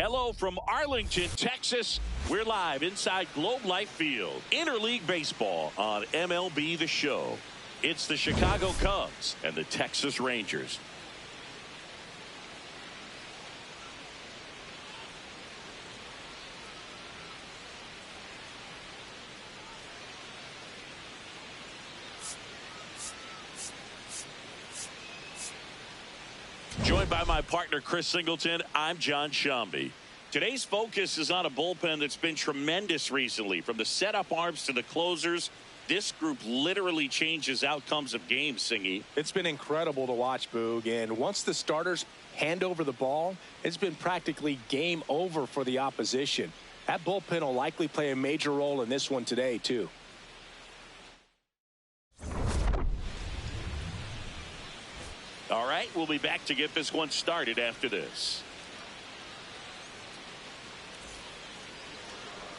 Hello from Arlington, Texas. We're live inside Globe Life Field. Interleague baseball on MLB The Show. It's the Chicago Cubs and the Texas Rangers. Joined by my partner, Chris Singleton, I'm John Shambi. Today's focus is on a bullpen that's been tremendous recently. From the setup arms to the closers, this group literally changes outcomes of games, Singy. It's been incredible to watch, Boog. And once the starters hand over the ball, it's been practically game over for the opposition. That bullpen will likely play a major role in this one today, too. All right, we'll be back to get this one started after this.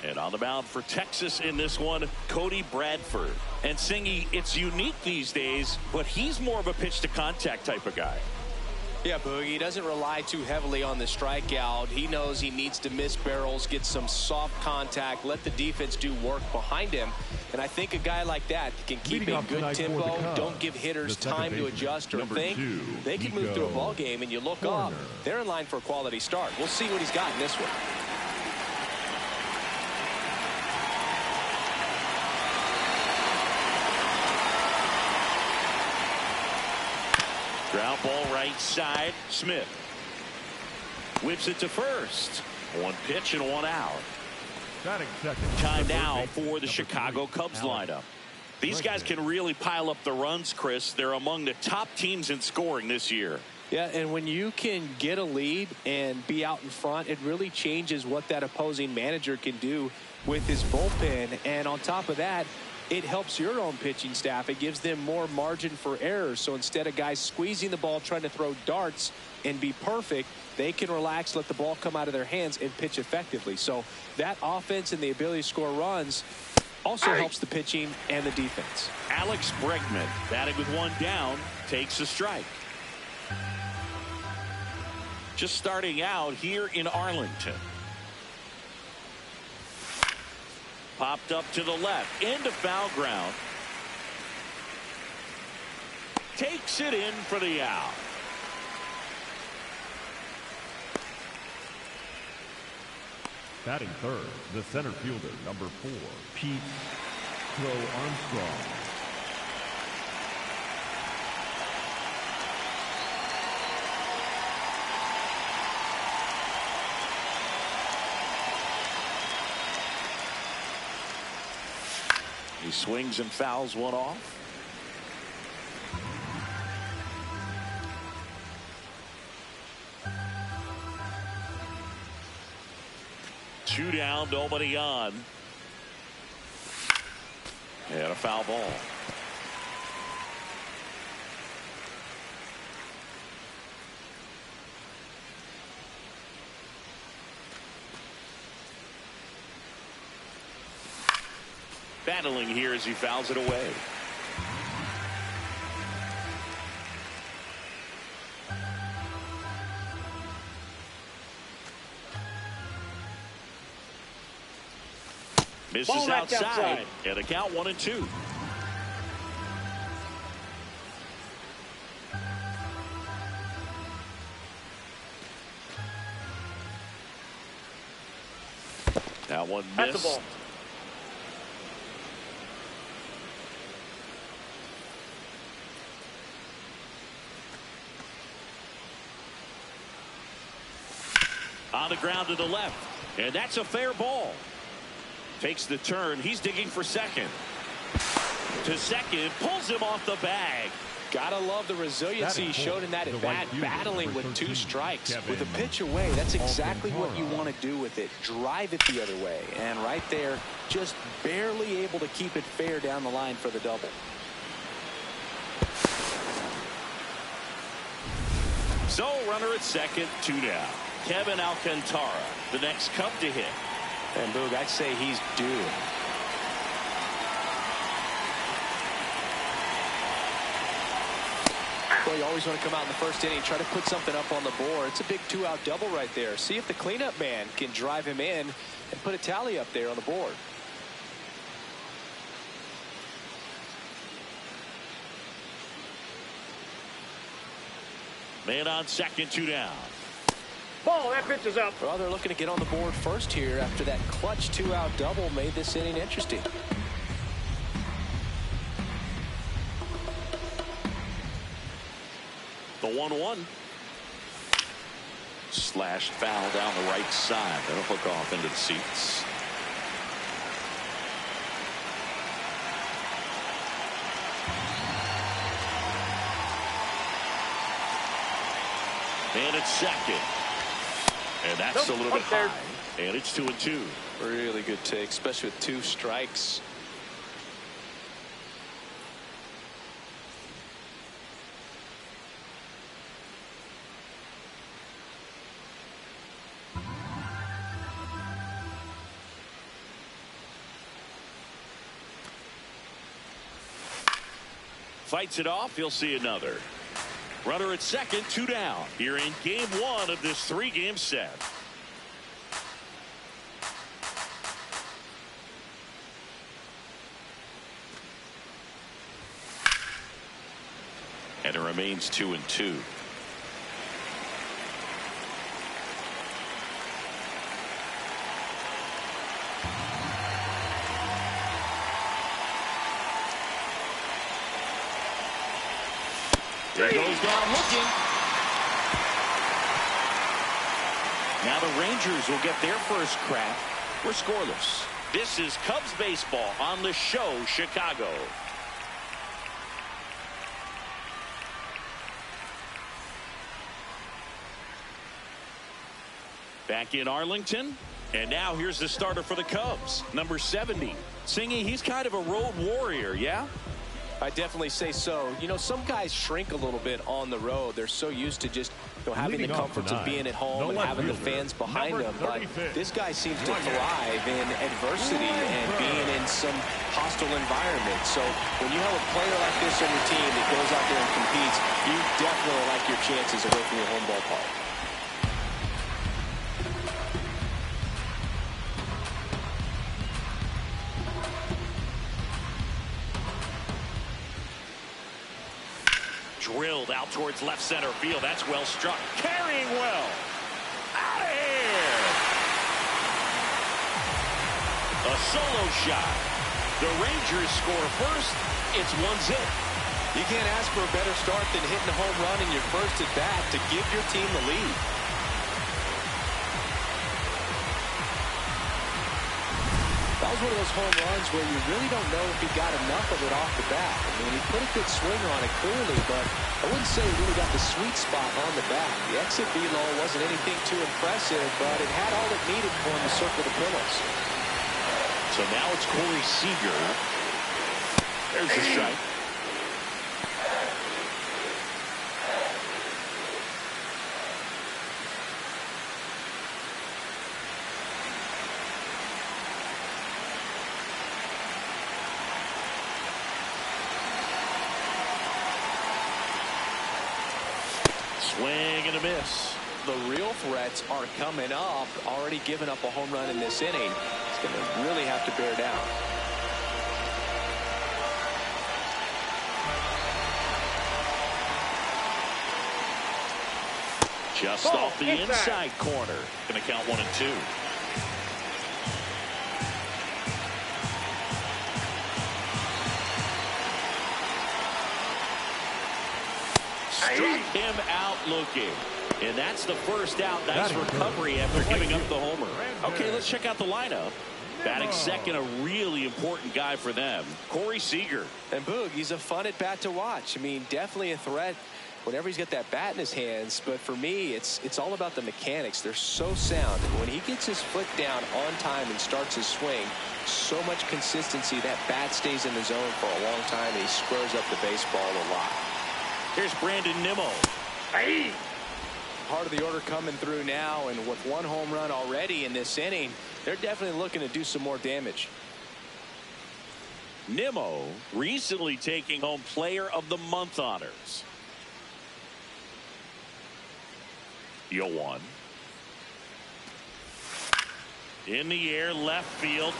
And on the mound for Texas in this one, Cody Bradford. And Singy, it's unique these days, but he's more of a pitch-to-contact type of guy. Yeah, Boog, he doesn't rely too heavily on the strikeout. He knows he needs to miss barrels, get some soft contact, let the defense do work behind him. And I think a guy like that can keep a good tempo, don't give hitters time to adjust or think. They can move through a ball game, and you look up, they're in line for a quality start. We'll see what he's got in this one. Ground ball right side. Smith whips it to first. One pitch and one out. Time now for the Chicago Cubs lineup. These guys can really pile up the runs, Chris. They're among the top teams in scoring this year. Yeah, and when you can get a lead and be out in front, it really changes what that opposing manager can do with his bullpen. And on top of that, it helps your own pitching staff. It gives them more margin for errors. So instead of guys squeezing the ball, trying to throw darts and be perfect, they can relax, let the ball come out of their hands and pitch effectively. So that offense and the ability to score runs also helps the pitching and the defense. Alex Bregman, batting with one down, takes a strike. Just starting out here in Arlington. Popped up to the left, into foul ground. Takes it in for the out. Batting third, the center fielder, number 4, Pete Armstrong. He swings and fouls one off. Two down, nobody on. And a foul ball. Battling here as he fouls it away. Misses outside. And a count 1-2. That one missed. On the ground to the left, and that's a fair ball. Takes the turn. He's digging for second. To second, pulls him off the bag. Gotta love the resiliency he showed in that at bat, battling with 2 strikes. With a pitch away, that's exactly what you want to do with it. Drive it the other way. And right there, just barely able to keep it fair down the line for the double. So, runner at second, 2 down. Kevin Alcantara, the next Cub to hit. And Boog, I'd say he's due. Well, you always want to come out in the first inning, try to put something up on the board. It's a big 2-out double right there. See if the cleanup man can drive him in and put a tally up there on the board. Man on second, 2 down. Ball, that pitch is up. Well, they're looking to get on the board first here after that clutch 2-out double made this inning interesting. The 1-1. Slash foul down the right side. That'll hook off into the seats. And it's second. And that's a little bit high. And it's 2-2. Really good take, especially with 2 strikes. Fights it off. He'll see another. Runner at second, 2 down. Here in game 1 of this 3-game set. And it remains 2-2. There goes down looking. Now the Rangers will get their first crack. We're scoreless. This is Cubs baseball on the show, Chicago. Back in Arlington. And now here's the starter for the Cubs, number 70. Singy, he's kind of a road warrior, yeah? I definitely say so. You know, some guys shrink a little bit on the road. They're so used to just having the comforts of being at home and having the fans behind them. But this guy seems to thrive in adversity and being in some hostile environment. So when you have a player like this on your team that goes out there and competes, you definitely like your chances away from your home ballpark. Drilled out towards left center field. That's well struck. Carrying well. Out of here. A solo shot. The Rangers score first. It's 1-0. You can't ask for a better start than hitting a home run in your first at bat to give your team the lead. That was one of those home runs where you really don't know if he got enough of it off the bat. I mean, he put a good swinger on it clearly, but I wouldn't say he really got the sweet spot on the bat. The exit velo wasn't anything too impressive, but it had all it needed for him to circle the pillows. So now it's Corey Seager. There's the strike. Swing and a miss. The real threats are coming up. Already giving up a home run in this inning. He's going to really have to bear down. Just off the inside corner. Going to count 1-2. Struck him out looking. And that's the first out. Nice recovery after giving up the homer. Okay, let's check out the lineup. Batting second, a really important guy for them, Corey Seager. And Boog, he's a fun at bat to watch. I mean, definitely a threat whenever he's got that bat in his hands. But for me, it's all about the mechanics. They're so sound. And when he gets his foot down on time and starts his swing, so much consistency, that bat stays in the zone for a long time, and he squares up the baseball a lot. Here's Brandon Nimmo. Hey! Part of the order coming through now, and with one home run already in this inning, they're definitely looking to do some more damage. Nimmo recently taking home Player of the Month honors. 0-1. In the air, left field.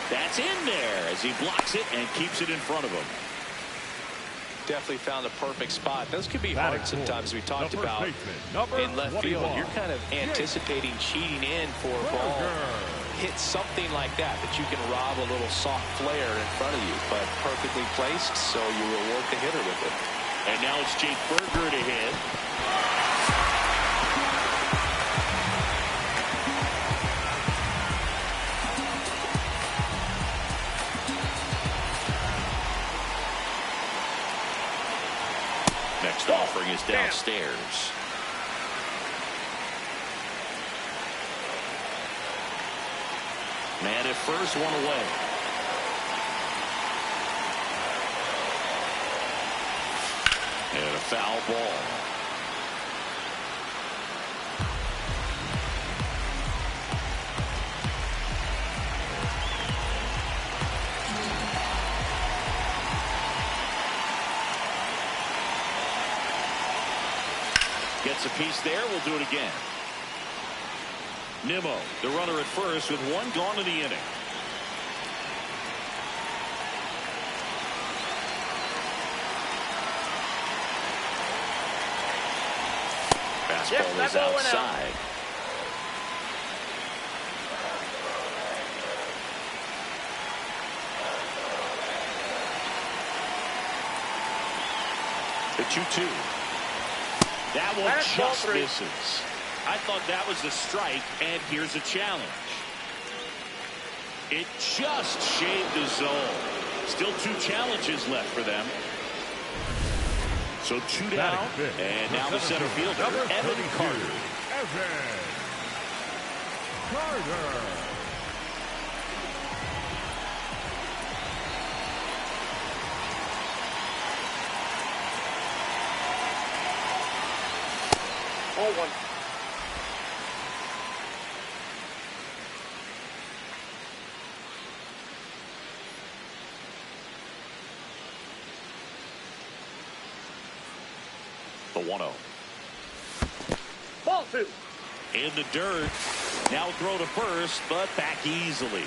That's in there as he blocks it and keeps it in front of him. Definitely found the perfect spot. Those could be hard sometimes. We talked about in left field. You're kind of anticipating cheating in for a ball. Hit something like that you can rob a little soft flare in front of you, but perfectly placed, so you reward the hitter with it. And now it's Jake Berger to hit. Next offering is downstairs. Man at first, one away. And a foul ball. Gets a piece there. We'll do it again. Nimmo, the runner at first with one gone in the inning. Fastball is outside. The 2-2. That one just misses. I thought that was a strike, and here's a challenge. It just shaved the zone. Still 2 challenges left for them. So 2 down, and now the center fielder, Evan Carter. Evan Carter. Oh, one. The 1-0. Ball 2. In the dirt. Now throw to first, but back easily.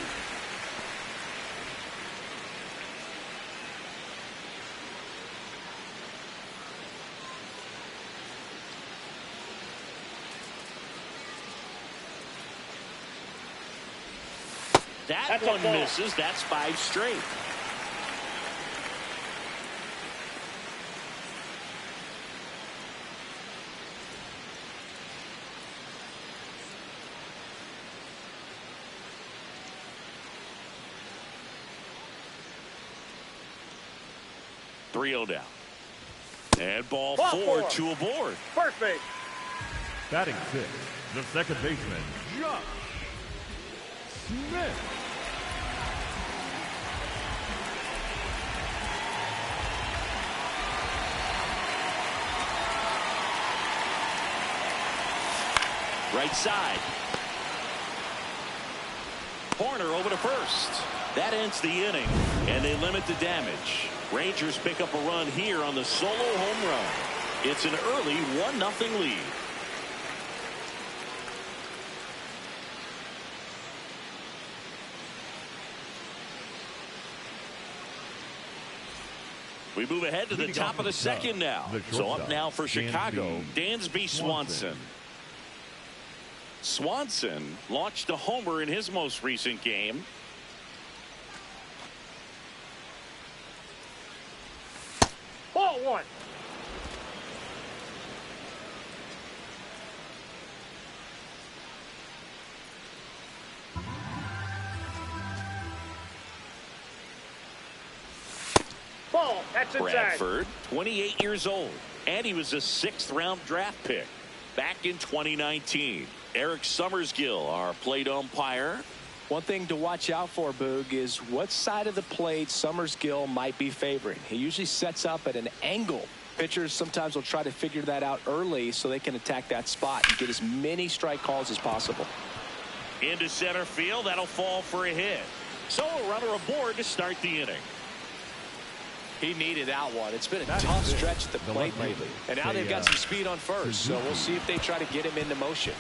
That one misses. That's 5 straight. Three-0 down. And ball 4, 2 aboard. First base. Batting 6, the second baseman, Josh Smith. Right side. Horner over to first. That ends the inning, and they limit the damage. Rangers pick up a run here on the solo home run. It's an early 1-0 lead. We move ahead to the top of the second now. So up now for Chicago, Dansby Swanson. Swanson launched a homer in his most recent game. Ball 1. Ball. That's inside. Bradford, 28 years old, and he was a 6th-round draft pick back in 2019. Eric Summersgill, our plate umpire. One thing to watch out for, Boog, is what side of the plate Summersgill might be favoring. He usually sets up at an angle. Pitchers sometimes will try to figure that out early so they can attack that spot and get as many strike calls as possible. Into center field. That'll fall for a hit. So a runner aboard to start the inning. He needed that one. It's been a tough stretch at the plate lately. And now they've got some speed on first, so we'll see if they try to get him into motion.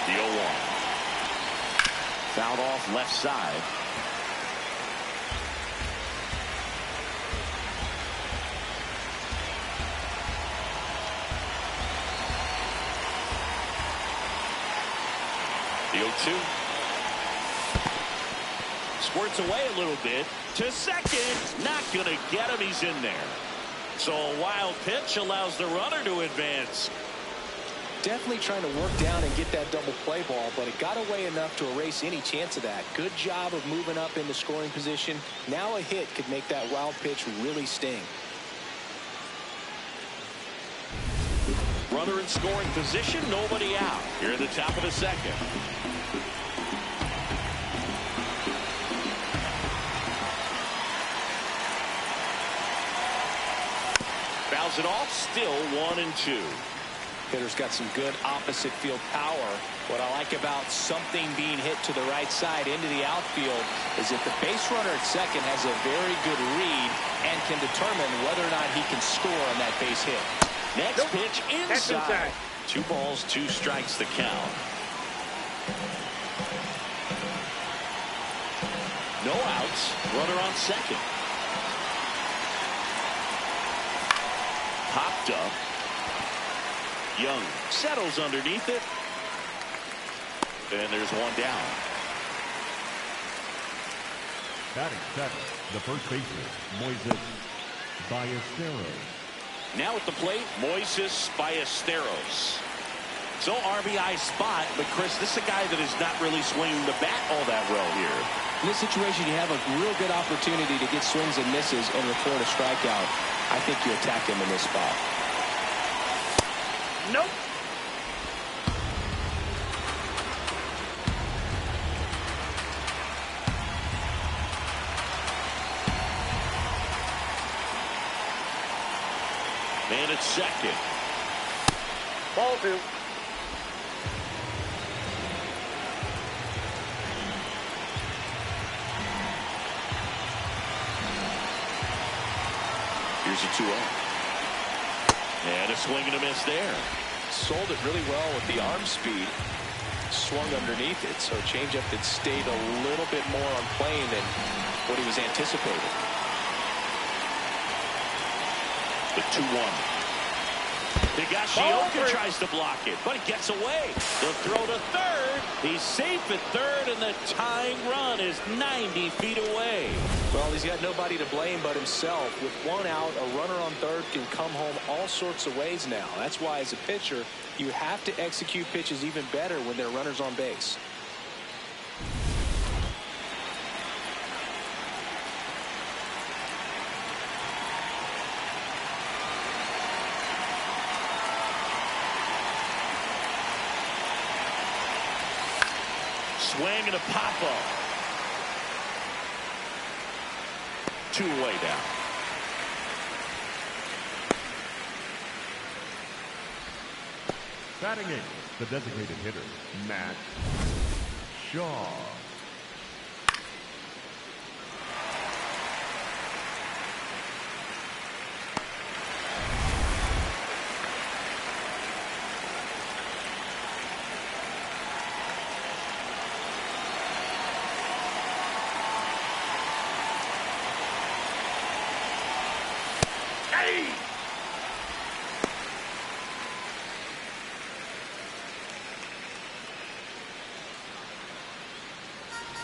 The 0-1. Fouled off left side. The 0-2. Squirts away a little bit. To second. Not going to get him. He's in there. So a wild pitch allows the runner to advance. Definitely trying to work down and get that double play ball, but it got away enough to erase any chance of that. Good job of moving up into scoring position. Now a hit could make that wild pitch really sting. Runner in scoring position, nobody out. Here at the top of the second. Fouls it off, still 1-2. Hitter's got some good opposite field power. What I like about something being hit to the right side into the outfield is that the base runner at second has a very good read and can determine whether or not he can score on that base hit. Next pitch inside. That's inside. 2 balls, 2 strikes the count. No outs. Runner on second. Popped up. Young settles underneath it. And there's 1 down. Batting second, the first baseman, Moises Ballesteros. Now at the plate, Moises Ballesteros. So RBI spot, but Chris, this is a guy that is not really swinging the bat all that well here. In this situation, you have a real good opportunity to get swings and misses and record a strikeout. I think you attack him in this spot. Nope. Man at second. Ball 2. Here's a 2-0. And a swing and a miss there. Sold it really well with the arm speed. Swung underneath it, so changeup that stayed a little bit more on plane than what he was anticipating. The 2-1. Higashioka tries to block it, but it gets away. The throw to third. He's safe at third, and the tying run is 90 feet away. Well, he's got nobody to blame but himself. With 1 out, a runner on third can come home all sorts of ways now. That's why, as a pitcher, you have to execute pitches even better when there are runners on base. Swing and a pop-up. 2 away down. Batting 8, the designated hitter, Matt Shaw.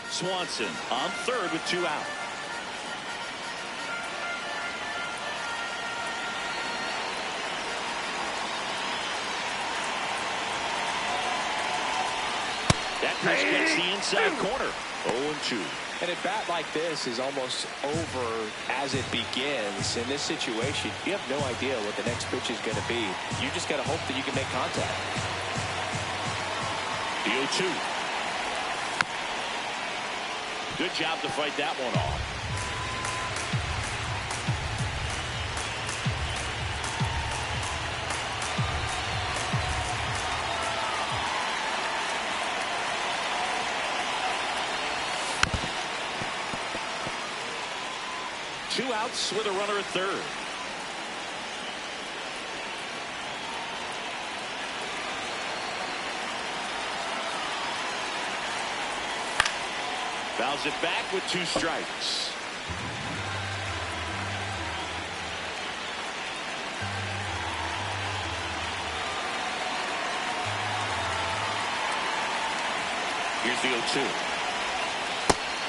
Swanson on third with 2 out. That pitch gets the inside corner. 0-2. And a bat like this is almost over as it begins. In this situation, you have no idea what the next pitch is going to be. You just got to hope that you can make contact. The 0-2. Good job to fight that one off. Two outs with a runner at third. Fouls it back with 2 strikes. Here's the 0-2.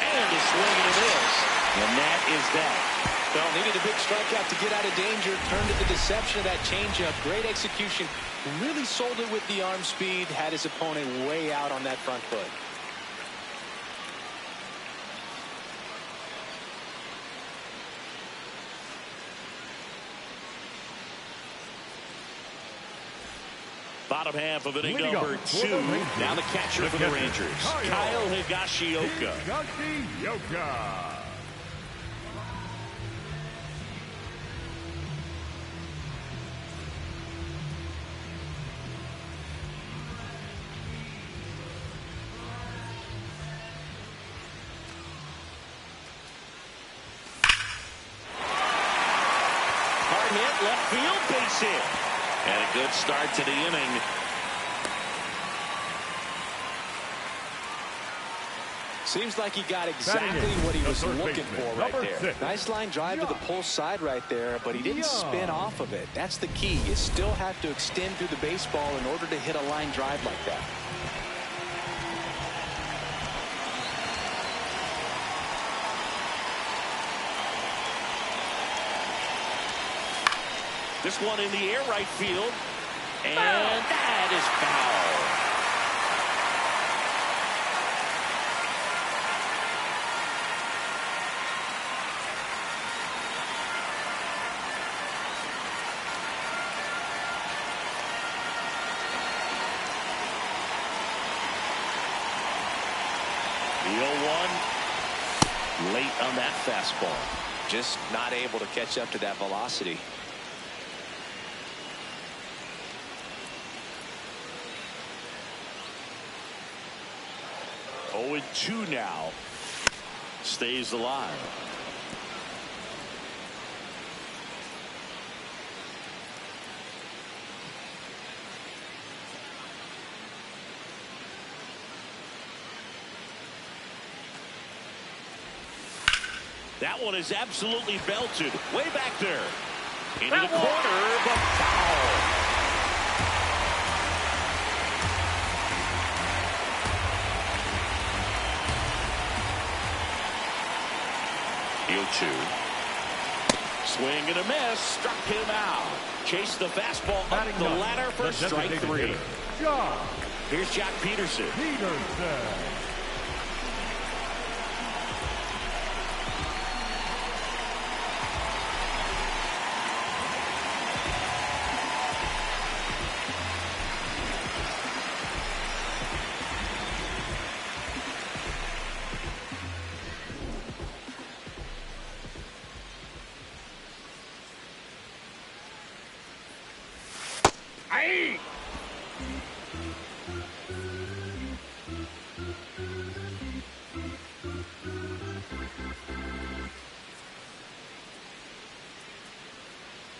And a swing and a miss. And that is that. Well, needed a big strikeout to get out of danger. Turned to the deception of that changeup. Great execution. Really sold it with the arm speed. Had his opponent way out on that front foot. Bottom half of inning number 2. Now the catcher for the Rangers, Kyle Higashioka. Hard hit, left field, base hit. And a good start to the inning. Seems like he got exactly what he was looking for right there. Nice line drive to the pull side right there, but he didn't spin off of it. That's the key. You still have to extend through the baseball in order to hit a line drive like that. This one in the air right field. And that is foul. The 0-1 late on that fastball. Just not able to catch up to that velocity. Oh, 2 now. Stays alive. That one is absolutely belted. Way back there. Into the corner, but foul. Two. Swing and a miss. Struck him out. Chased the fastball up the ladder for strike 3. Here's Jack Peterson.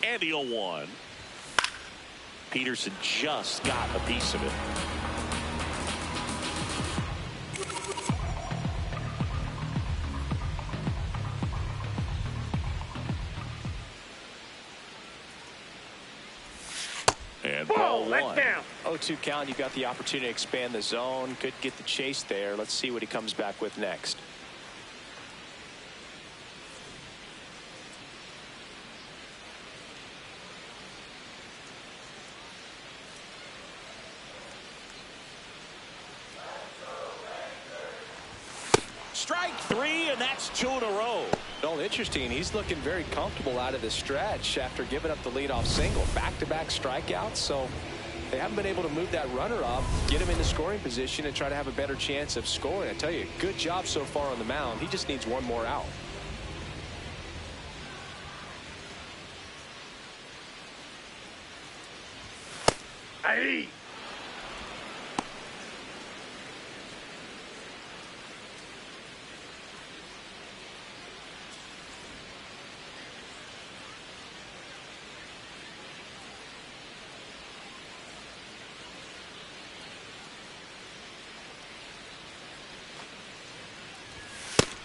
And the 0-1. Peterson just got a piece of it. And ball 1. 0-2 count. You've got the opportunity to expand the zone. Could get the chase there. Let's see what he comes back with next. Strike three, and that's 2 in a row. Well, interesting. He's looking very comfortable out of the stretch after giving up the leadoff single. Back-to-back strikeouts, so they haven't been able to move that runner up, get him into scoring position, and try to have a better chance of scoring. I tell you, good job so far on the mound. He just needs one more out. Hey!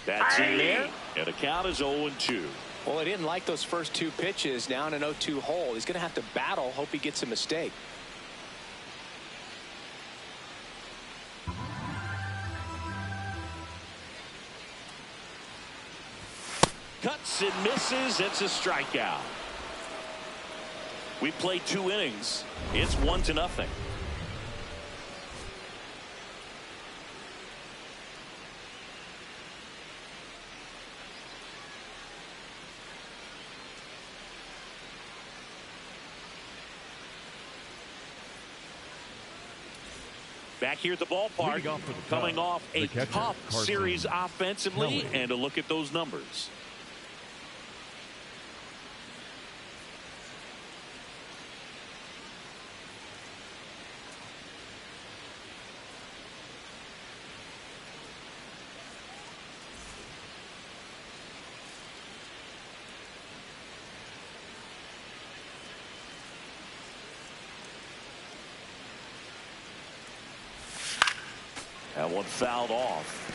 That's in there, and the count is 0-2. Well, he didn't like those first two pitches. Now in an 0-2 hole. He's going to have to battle, hope he gets a mistake. Cuts and misses. It's a strikeout. We played 2 innings. It's 1-0. Back here at the ballpark, coming off a tough series offensively, and a look at those numbers. That one fouled off.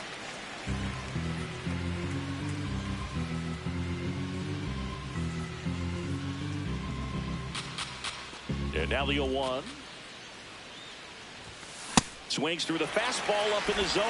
And now the 0-1. Swings through the fastball up in the zone.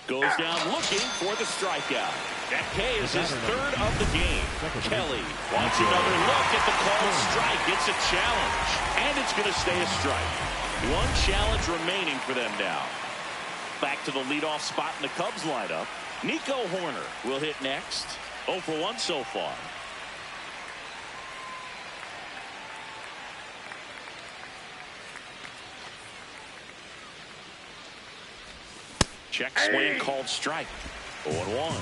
Goes down looking for the strikeout. That K is his 3rd of the game. Kelly wants another look at the called strike. It's a challenge, and it's going to stay a strike. One challenge remaining for them now. Back to the leadoff spot in the Cubs lineup. Nico Horner will hit next. 0 for 1 so far. Check swing called strike. 0-1.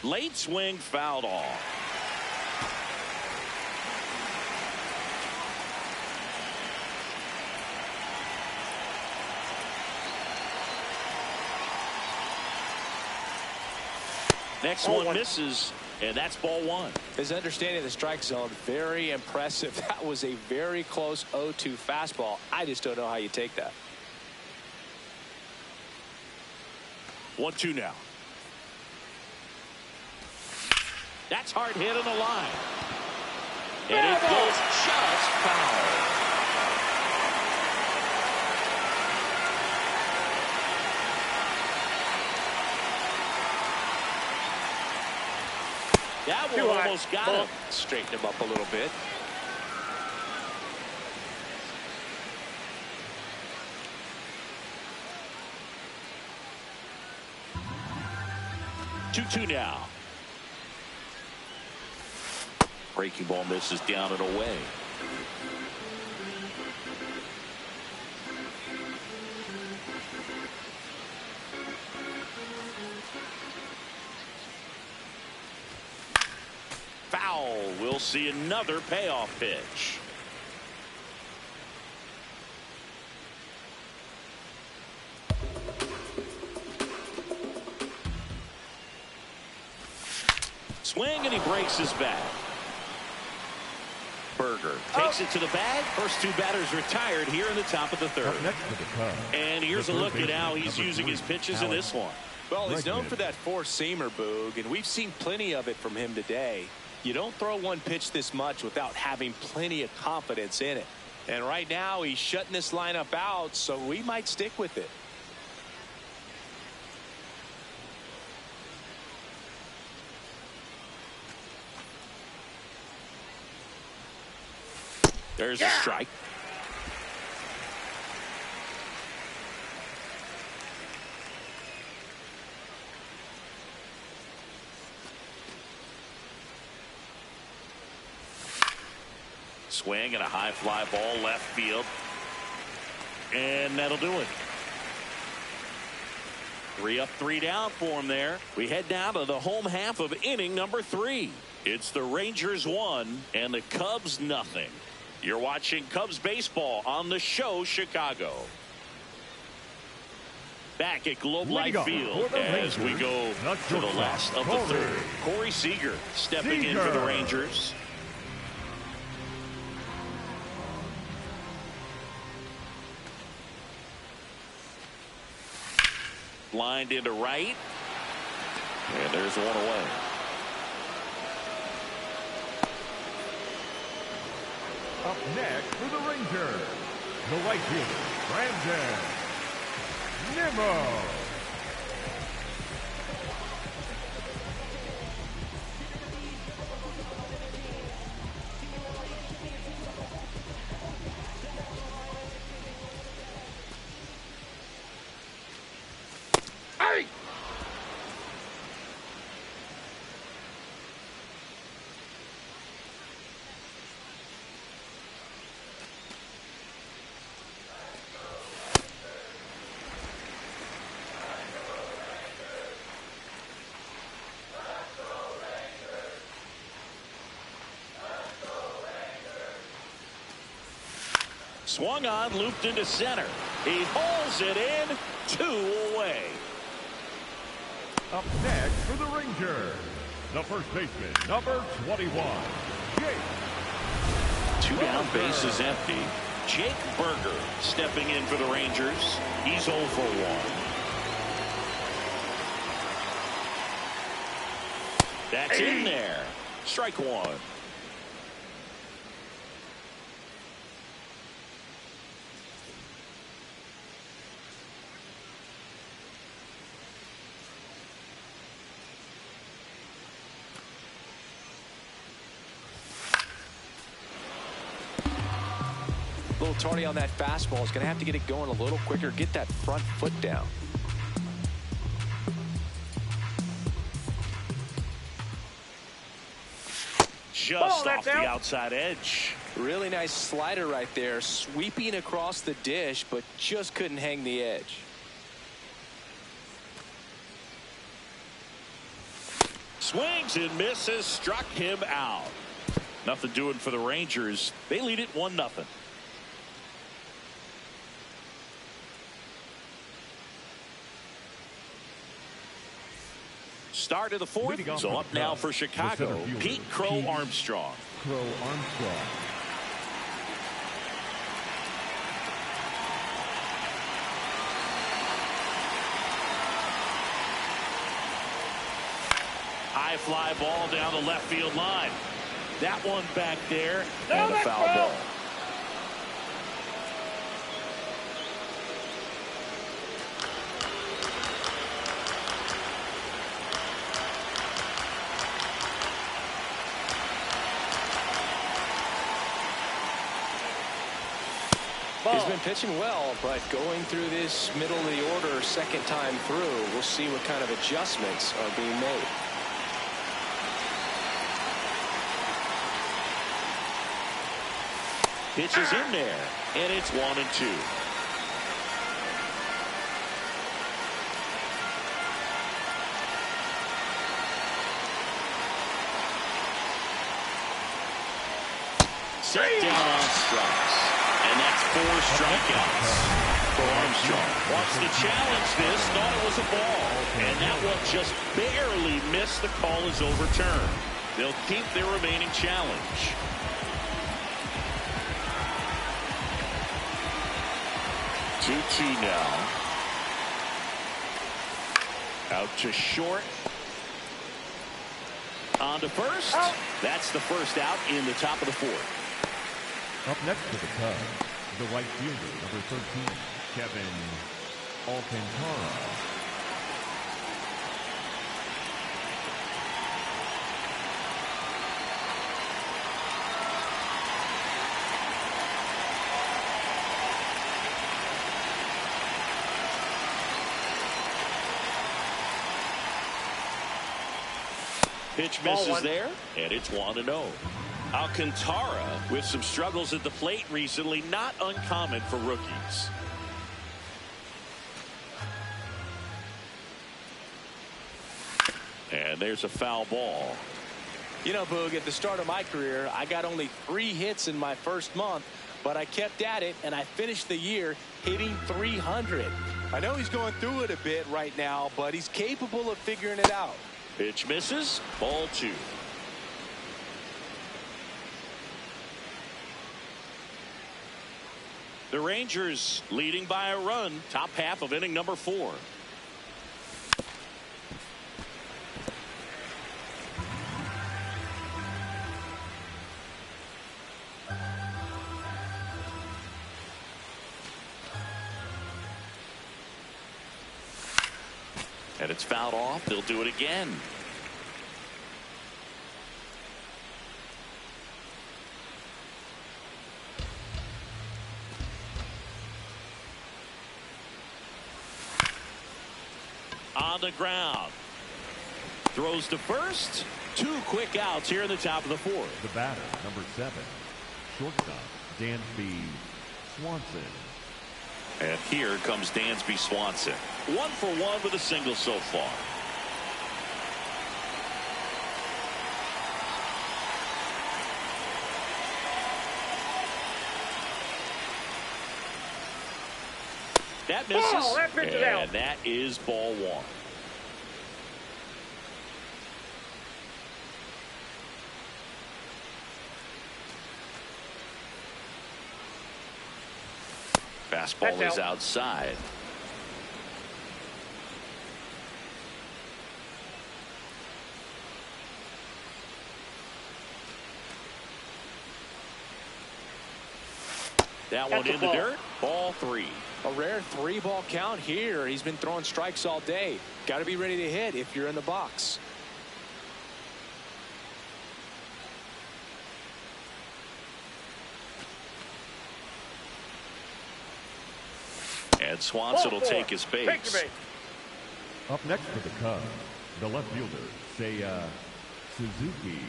Late swing fouled off. Next one misses, and that's ball 1. His understanding of the strike zone, very impressive. That was a very close 0-2 fastball. I just don't know how you take that. 1-2 now. That's hard hit on the line. And it goes just foul. That one almost got him. Straighten him up a little bit. Two now. Breaking ball misses down and away. Foul. We'll see another payoff pitch. Swing, and he breaks his bat. Berger takes it to the bag. First 2 batters retired here in the top of the 3rd. And here's a look at how he's using his pitches in this one. Well, he's known for that four-seamer, Boog, and we've seen plenty of it from him today. You don't throw one pitch this much without having plenty of confidence in it. And right now he's shutting this lineup out, so we might stick with it. There's a strike. Swing and a high fly ball left field. And that'll do it. 3 up, 3 down for him there. We head down to the home half of inning number 3. It's the Rangers 1 and the Cubs nothing. You're watching Cubs baseball on the show Chicago. Back at Globe Life Field as we go to the last of the third. Corey Seager stepping in for the Rangers. Lined into right. And there's one away. Up next for the Rangers, the right fielder, Brandon Nimmo. Hey! Swung on, looped into center. He hauls it in, 2 away. Up next for the Rangers, the first baseman, number 21, Jake. 2 down, bases empty. Jake Berger stepping in for the Rangers. He's 0 for 1. That's in there. Strike 1. A little tardy on that fastball. He's going to have to get it going a little quicker. Get that front foot down. Just off the outside edge. Really nice slider right there. Sweeping across the dish, but just couldn't hang the edge. Swings and misses. Struck him out. Nothing doing for the Rangers. They lead it 1-0. Start of the 4th. So up now for Chicago, Pete Crow Armstrong. Crow Armstrong. High fly ball down the left field line. That one back there, and a foul ball. He's been pitching well, but going through this middle of the order second time through, we'll see what kind of adjustments are being made. Pitch is in there, and it's 1-2. Set down on strikes. And that's 4 strikeouts for Armstrong. Wants to challenge this, thought it was a ball. And that one just barely missed. The call is overturned. They'll keep their remaining challenge. Two now. Out to short. On to first. That's the first out in the top of the 4th. Up next for the Cubs, the right fielder, number 13, Kevin Alcantara. Pitch misses there, and it's 1-0. Alcantara with some struggles at the plate recently, not uncommon for rookies. And there's a foul ball. You know, Boog, at the start of my career, I got only 3 hits in my first month, but I kept at it, and I finished the year hitting 300. I know he's going through it a bit right now, but he's capable of figuring it out. Pitch misses, ball 2. The Rangers leading by a run, top half of inning number 4. And it's fouled off. They'll do it again. On the ground. Throws to first. 2 quick outs here in the top of the 4th. The batter, number 7, shortstop, Dansby Swanson. And here comes Dansby Swanson. 1 for 1 with a single so far. That misses, and that is ball 1. Fastball is outside. That one in the dirt. Ball 3. A rare 3-ball count here. He's been throwing strikes all day. Got to be ready to hit if you're in the box. And Swanson will take his base. Up next for the Cubs, the left fielder, Seiya Suzuki.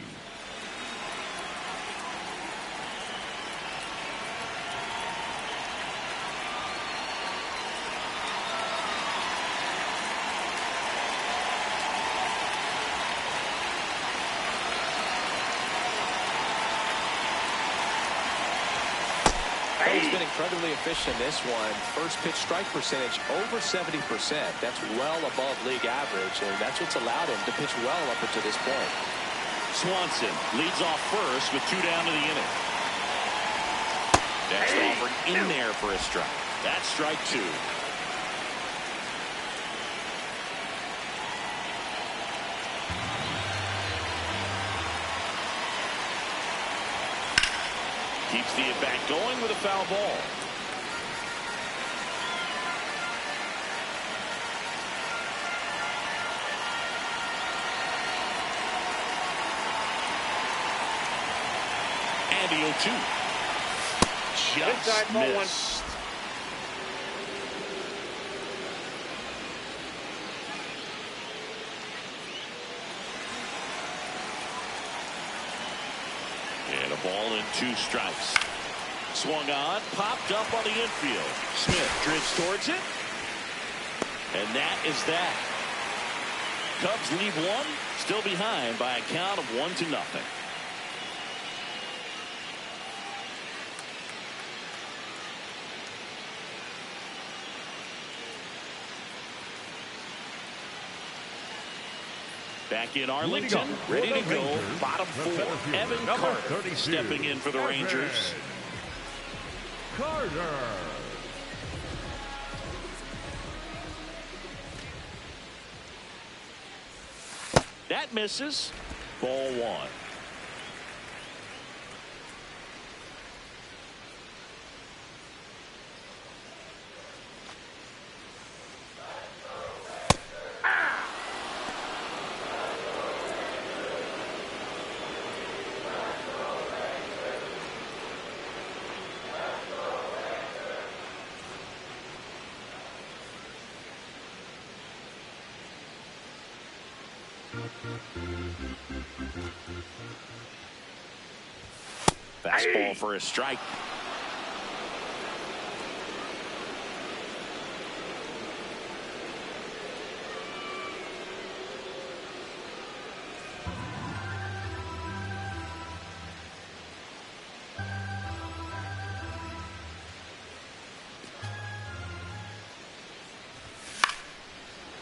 He's been incredibly efficient in this one. First pitch strike percentage over 70%. That's well above league average, and that's what's allowed him to pitch well up until this point. Swanson leads off first with 2 down to the inning. Next offered in there for a strike. That's strike 2. Keeps the at-bat going with a foul ball. And the 0-2. Just missed. And a ball and 2 strikes. Swung on, popped up on the infield. Smith drifts towards it. And that is that. Cubs leave 1, still behind by a count of 1-0. Back in Arlington, ready to go. Bottom 4, Evan Carter stepping in for the Rangers. Carter. That misses. Ball 1. Fastball for a strike.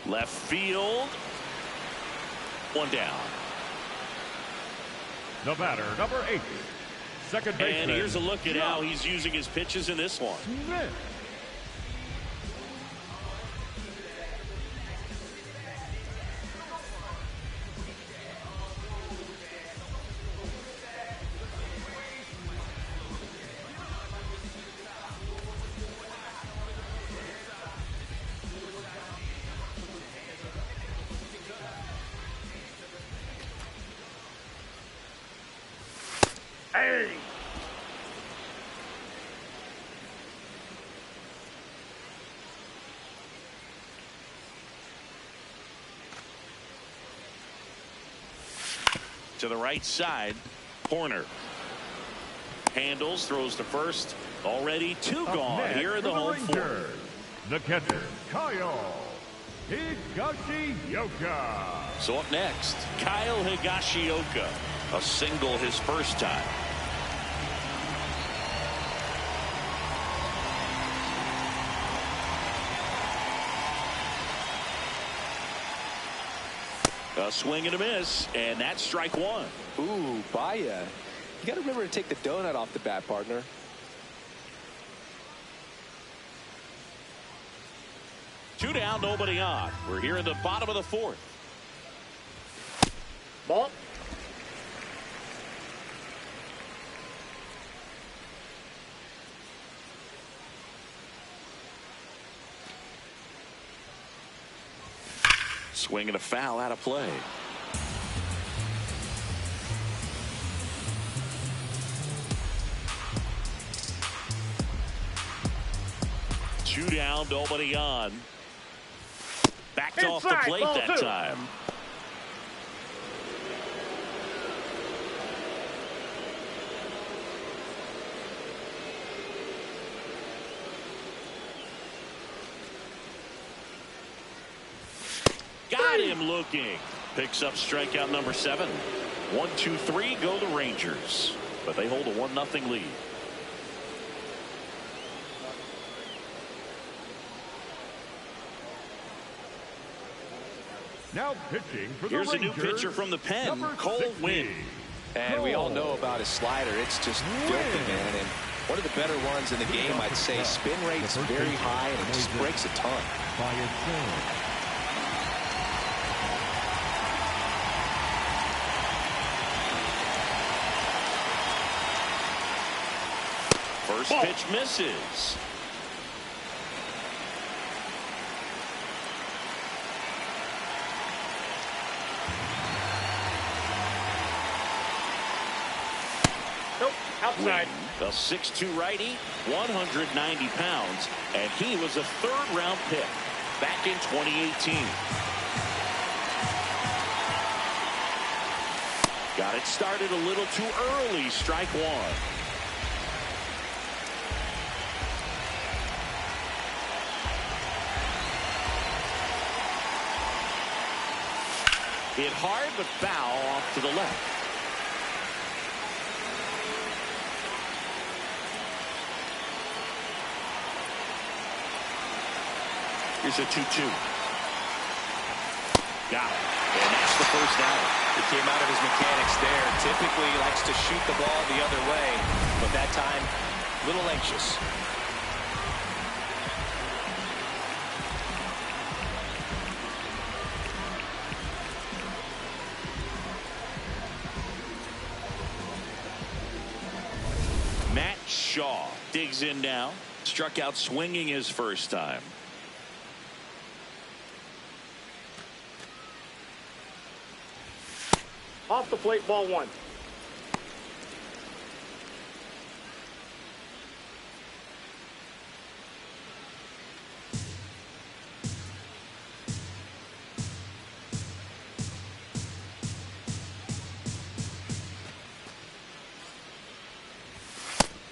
Left field. One down. The batter, number 8. Second baseman. And here's a look at how he's using his pitches in this one. Smith. Hey! To the right side, Horner handles, throws to first. Already 2 gone here in the home fourth. The catcher, Kyle Higashioka. So up next, Kyle Higashioka. A single his first time. A swing and a miss, and that's strike 1. Ooh, Baya. You got to remember to take the donut off the bat, partner. Two down, nobody on. We're here in the bottom of the fourth. Ball. Swing and a foul out of play. Two down, nobody on. Backed off the plate that time. Got him looking. Picks up strikeout number 7. 1-2-3 go the Rangers, but they hold a 1-0 lead. Now pitching for the Here's Rangers, a new pitcher from the pen, Cole 60. Winn. And we all know about his slider. It's just filthy, man. And one of the better ones in the game, I'd say. Spin rate's very high, and it just breaks a ton. By itself. First pitch misses. Nope, outside. A 6'2 righty, 190 pounds, and he was a third-round pick back in 2018. Got it started a little too early, strike 1. Hit hard, but foul off to the left. Here's a 2-2. Got it. And that's the first out. He came out of his mechanics there. Typically, he likes to shoot the ball the other way, but that time, a little anxious. Matt Shaw digs in now. Struck out swinging his first time. Off the plate, ball 1.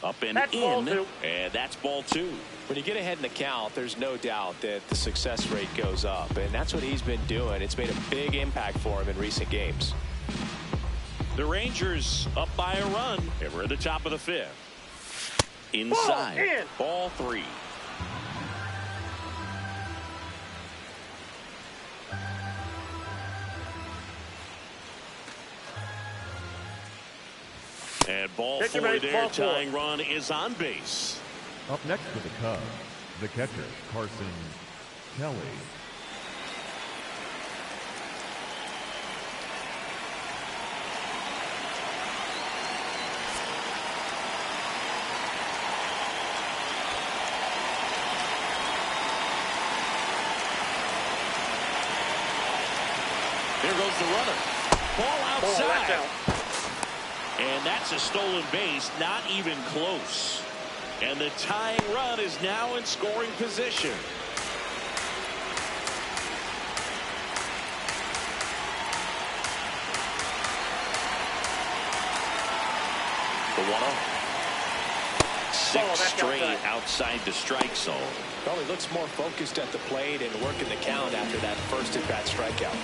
Up and That's ball in, two. and that's ball two. When you get ahead in the count, there's no doubt that the success rate goes up, and that's what he's been doing. It's made a big impact for him in recent games. The Rangers up by a run, and we're at the top of the fifth. Inside, ball three. And ball four there, tying run is on base. Up next for the Cubs, the catcher, Carson Kelly. There goes the runner. Ball outside. And that's a stolen base, not even close. And the tying run is now in scoring position. The 1-0. Six straight outside the strike zone. Well, he looks more focused at the plate and working the count after that first at-bat strikeout.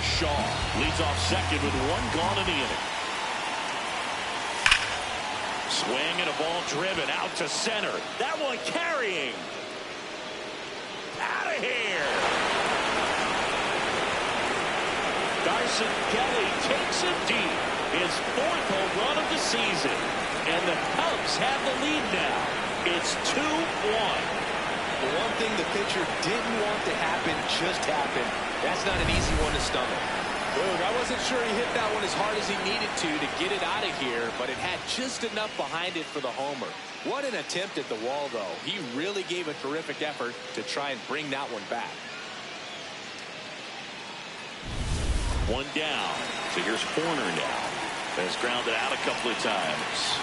Shaw leads off second with one gone in the inning. Swing and a ball driven out to center. That one carrying. Out of here. Carson Kelly takes it deep. His fourth home run of the season. And the Cubs have the lead now. It's 2-1. The one thing the pitcher didn't want to happen just happened. That's not an easy one to stomach. Look, I wasn't sure he hit that one as hard as he needed to get it out of here, but it had just enough behind it for the homer. What an attempt at the wall, though. He really gave a terrific effort to try and bring that one back. One down. So here's Horner now. Has grounded out a couple of times.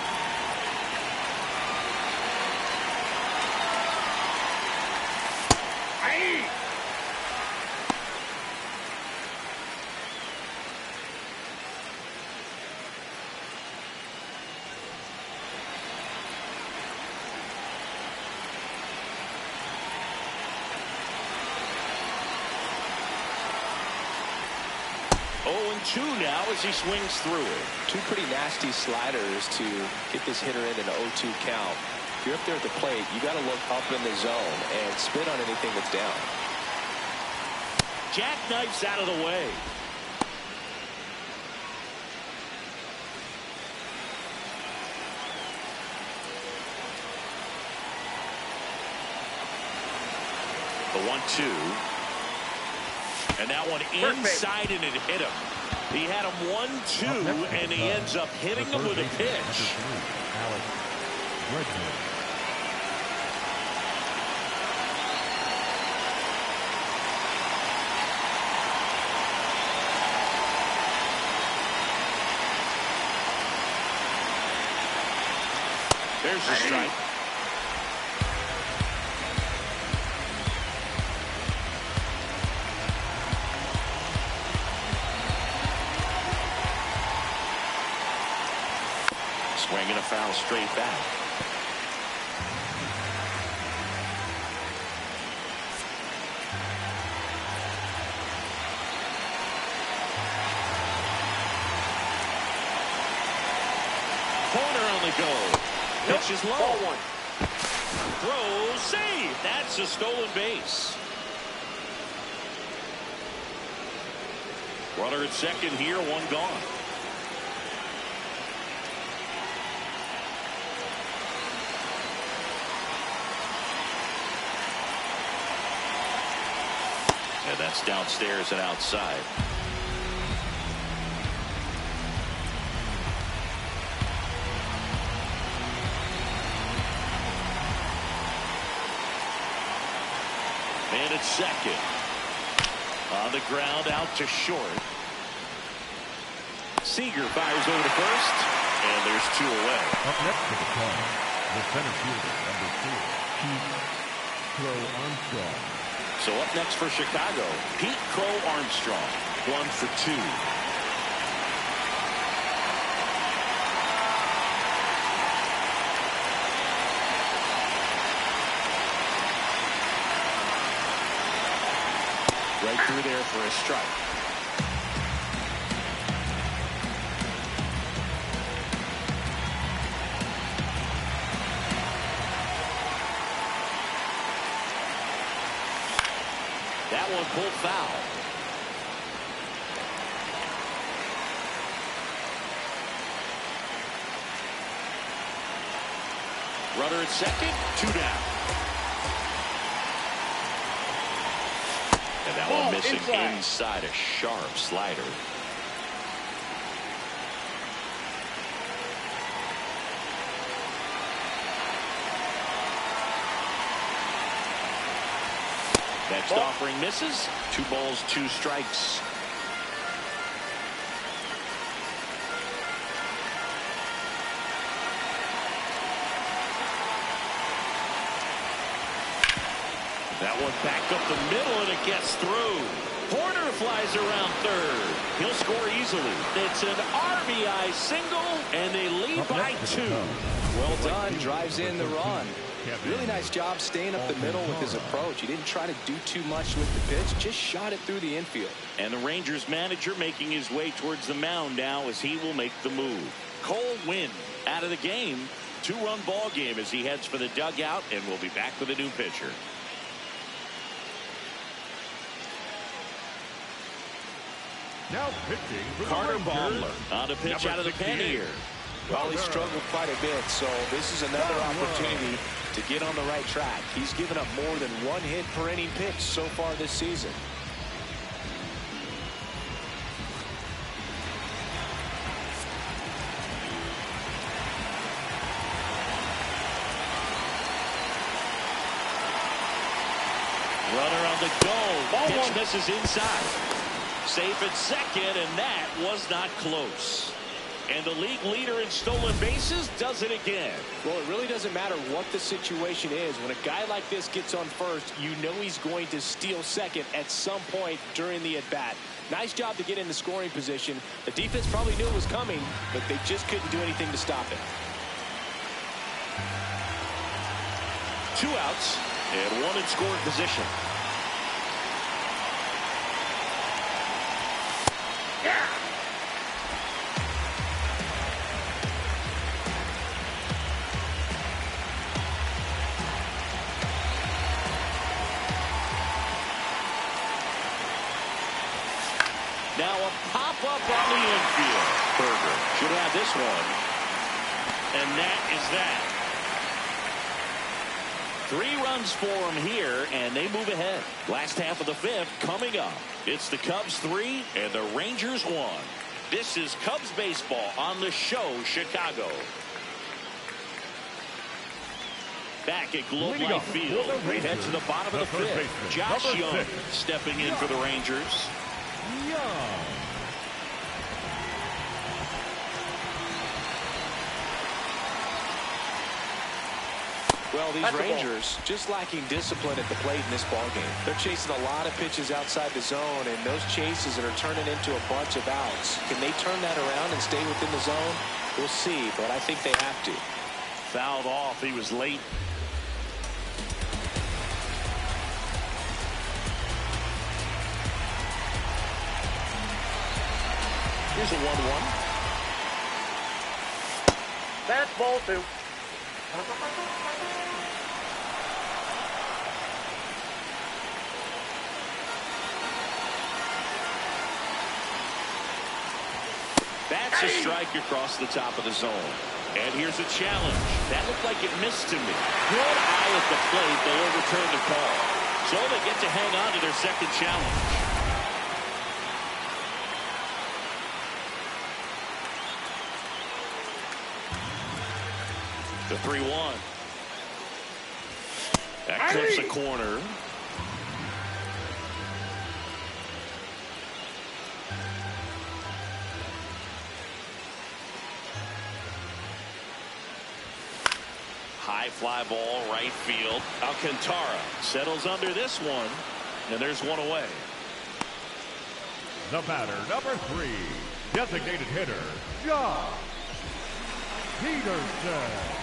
Two now as he swings through it. Two pretty nasty sliders to get this hitter in an 0-2 count. If you're up there at the plate, you got to look up in the zone and spit on anything that's down. Jackknifes out of the way. The 1-2. And that one inside and it hit him. He had him 1-2 and he ends up hitting him with a pitch. There's the strike. Swinging a foul straight back. Corner on the go. Pitch is low. Ball one. Throw, save. That's a stolen base. Runner at second here, one gone. And that's downstairs and outside. Man at second. On the ground out to short. Seager fires over to first. And there's two away. Up next to the Cubs, the center fielder, number 4, Pete Crow Armstrong. So up next for Chicago, Pete Crow Armstrong, 1 for 2. Right through there for a strike. That one pulled foul. Runner at second, 2 down. And that one missing inside a sharp slider. Next offering misses. 2 balls, 2 strikes. That one back up the middle, and it gets through. Porter flies around third. He'll score easily. It's an RBI single, and they lead by 2. Well done. Drives in the run. Really nice job staying up the middle with his approach. He didn't try to do too much with the pitch, just shot it through the infield. And the Rangers manager making his way towards the mound now as he will make the move. Cole Winn out of the game. 2-run ball game as he heads for the dugout, and we'll be back with a new pitcher. Now pitching for the Carter Rangers, Baumler on a pitch out of the pen here. Well, he struggled quite a bit, so this is another opportunity to get on the right track. He's given up more than 1 hit per inning pitch so far this season. Runner on the go. Pitch misses inside. Safe at second, and that was not close. And the league leader in stolen bases does it again. Well, it really doesn't matter what the situation is. When a guy like this gets on first, you know he's going to steal second at some point during the at-bat. Nice job to get in the scoring position. The defense probably knew it was coming, but they just couldn't do anything to stop it. 2 outs and 1 in scoring position. Now a pop-up on the infield. Berger should have this one. And that is that. 3 runs for him here, and they move ahead. Last half of the 5th coming up. It's the Cubs 3 and the Rangers 1. This is Cubs baseball on the show, Chicago. Back at Globe Life Field. We head to the bottom of the 5th. Josh Young stepping in for the Rangers. Well, these Rangers just lacking discipline at the plate in this ballgame. They're chasing a lot of pitches outside the zone, and those chases that are turning into a bunch of outs. Can they turn that around and stay within the zone? We'll see, but I think they have to. Fouled off. He was late. Here's a 1-1. That's ball 2. That's a strike across the top of the zone. And here's a challenge. That looked like it missed to me. Good eye at the plate. They overturn the call. So they get to hang on to their second challenge. The 3-1. That clips a corner. High fly ball, right field. Alcantara settles under this one, and there's one away. The batter, number 3, designated hitter, Josh Peterson.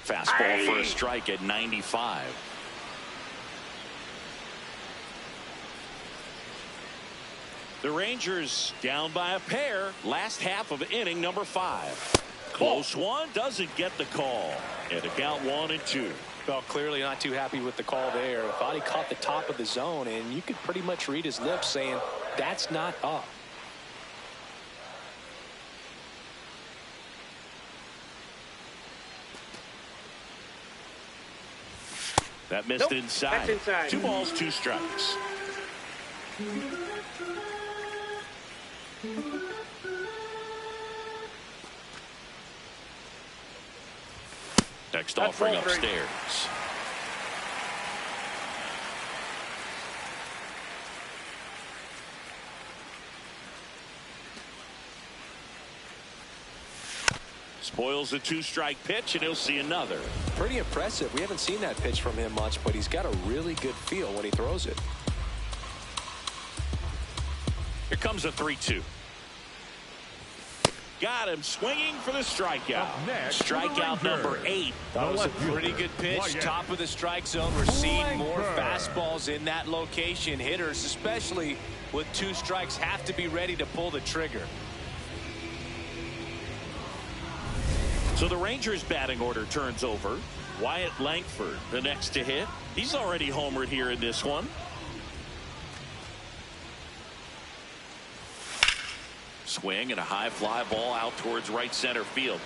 Fastball for a strike at 95. The Rangers down by a pair. Last half of inning number 5. Close one, doesn't get the call. And a count 1-2. Well, clearly not too happy with the call there. Thought he caught the top of the zone, and you could pretty much read his lips saying, that's not up. That missed inside. That's inside. 2 balls, 2 strikes. Next offering upstairs. Spoils a 2-strike pitch, and he'll see another. Pretty impressive. We haven't seen that pitch from him much, but he's got a really good feel when he throws it. Here comes a 3-2. Got him swinging for the strikeout. Strikeout number 8. That was a pretty good pitch. Top of the strike zone. We're seeing more fastballs in that location. Hitters, especially with 2 strikes, have to be ready to pull the trigger. So the Rangers batting order turns over. Wyatt Langford, the next to hit. He's already homered here in this one. Swing and a high fly ball out towards right center field.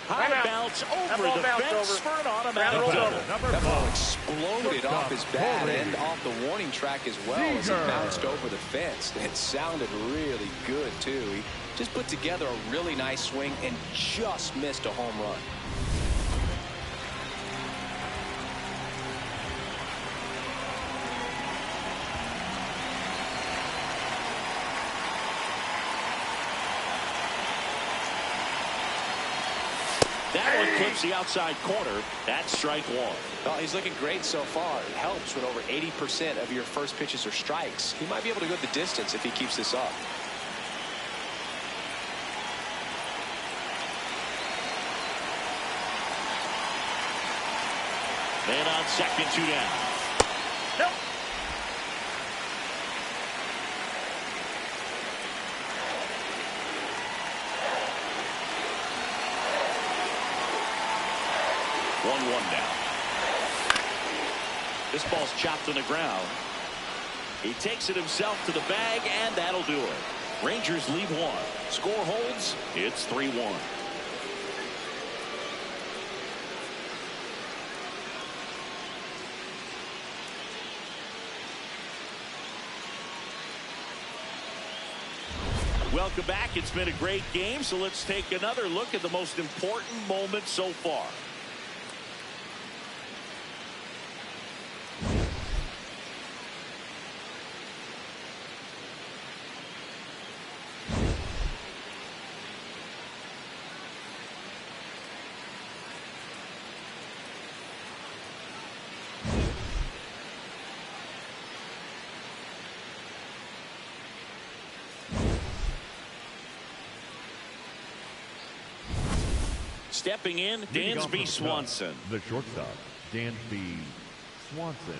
High bounce over the fence for an automatic double. That ball exploded off his bat and off the warning track as well as it bounced over the fence. It sounded really good, too. He just put together a really nice swing and just missed a home run. That one clips the outside corner. That's strike 1. Well, he's looking great so far. It helps when over 80% of your first pitches are strikes. He might be able to go the distance if he keeps this up. And on second, 2 down. Nope. One down. This ball's chopped on the ground. He takes it himself to the bag, and that'll do it. Rangers lead 1. Score holds. It's 3-1. Welcome back. It's been a great game, so let's take another look at the most important moment so far. Stepping in, Dansby Swanson. The shortstop, Dansby Swanson.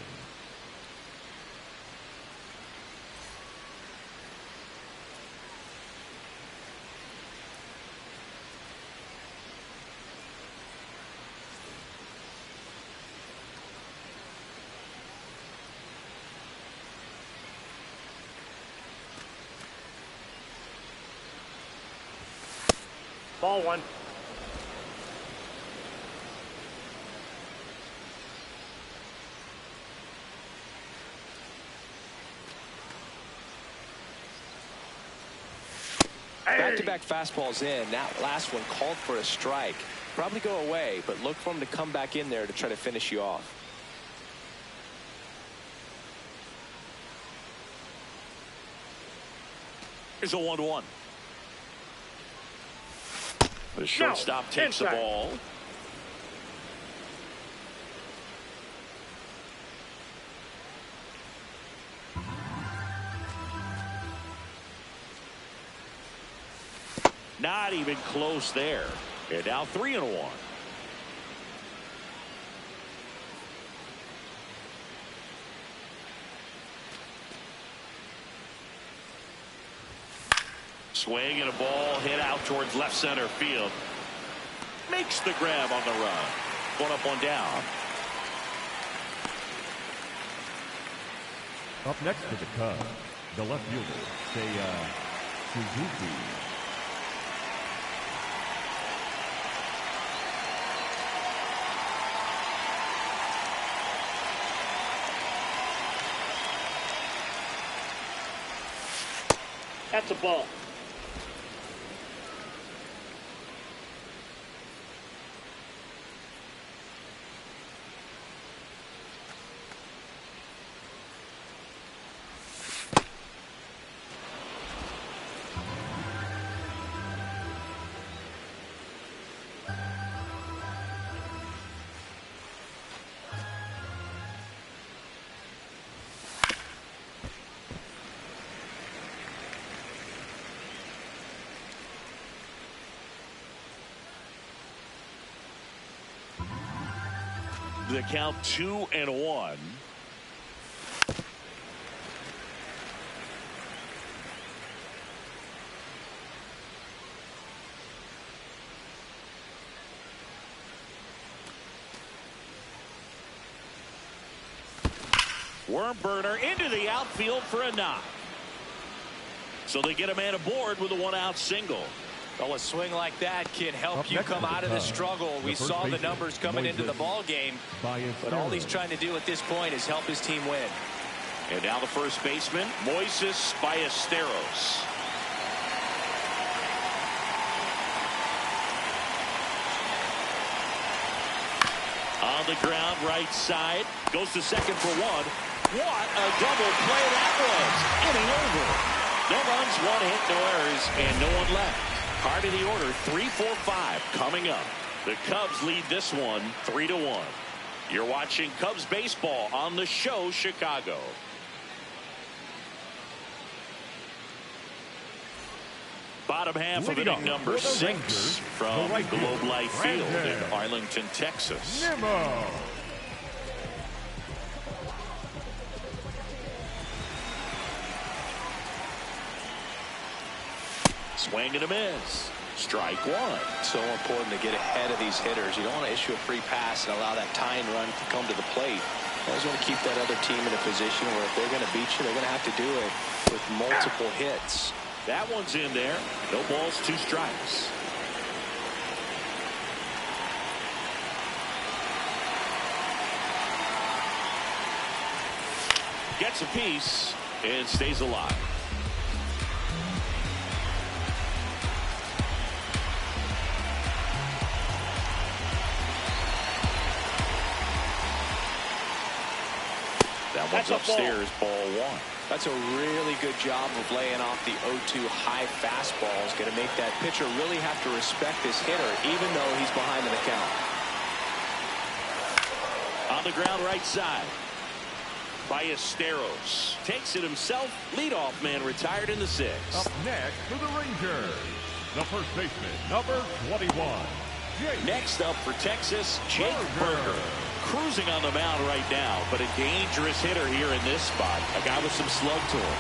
Ball 1. Back-to-back fastballs in. That last one called for a strike. Probably go away, but look for him to come back in there to try to finish you off. Here's a 1-1. The shortstop takes the ball. Not even close there. And now 3-1. Swing and a ball hit out towards left center field. Makes the grab on the run. One up, one down. Up next to the Cubs, the left fielder, Seiya Suzuki. That's a ball. The count 2-1. Worm burner into the outfield for a knock. So they get a man aboard with a one-out single. Well, a swing like that can help you come out of the struggle. We saw the numbers coming into the ball game, but all he's trying to do at this point is help his team win. And now the first baseman, Moises Ballesteros. On the ground, right side, goes to second for one. What a double play that was. Inning over. No runs, one hit, no errors, and no one left. Part of the order, 3-4-5 coming up. The Cubs lead this one 3-1. You're watching Cubs baseball on the show Chicago. Bottom half of inning number 6 from Globe Life Field in Arlington, Texas. Nimmo. Swing and a miss. Strike one. So important to get ahead of these hitters. You don't want to issue a free pass and allow that tying run to come to the plate. You always want to keep that other team in a position where if they're going to beat you, they're going to have to do it with multiple hits. That one's in there. No balls, 2 strikes. Gets a piece and stays alive. That one's upstairs, ball 1. That's a really good job of laying off the 0-2 high fastball. It's going to make that pitcher really have to respect this hitter, even though he's behind in the count. On the ground, right side. Ballesteros takes it himself. Leadoff man retired in the 6th. Up next for the Rangers, the first baseman, number 21. Next up for Texas, Jake Burger. Cruising on the mound right now, but a dangerous hitter here in this spot. A guy with some slug to him.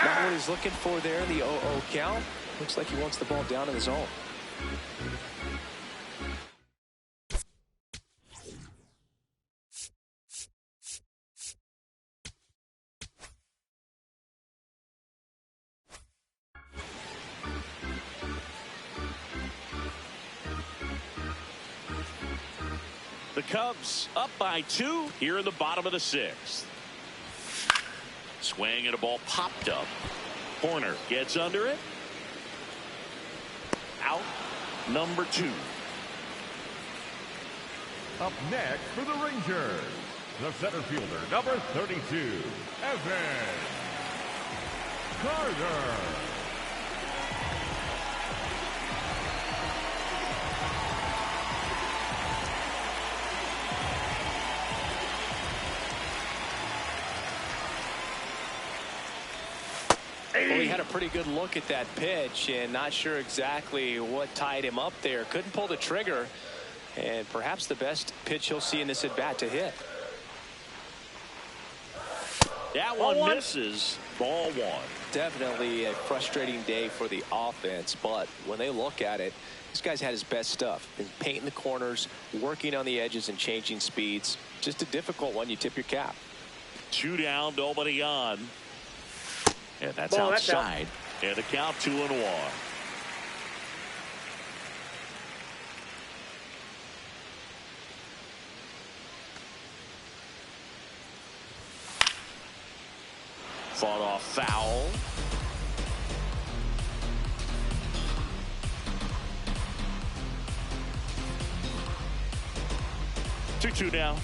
Not what he's looking for there in the 0-0 count. Looks like he wants the ball down in the zone. The Cubs up by 2 here in the bottom of the 6th. Swing and a ball popped up. Horner gets under it. Out number 2. Up next for the Rangers, the center fielder, number 32, Evan Carter. Well, he had a pretty good look at that pitch and not sure exactly what tied him up there. Couldn't pull the trigger, and perhaps the best pitch he'll see in this at bat to hit. That one misses. Ball one. Definitely a frustrating day for the offense, but when they look at it, this guy's had his best stuff. Been painting the corners, working on the edges, and changing speeds. Just a difficult one. You tip your cap. 2 down, nobody on. And that's outside. And the count 2-1. Fought off foul. Two now.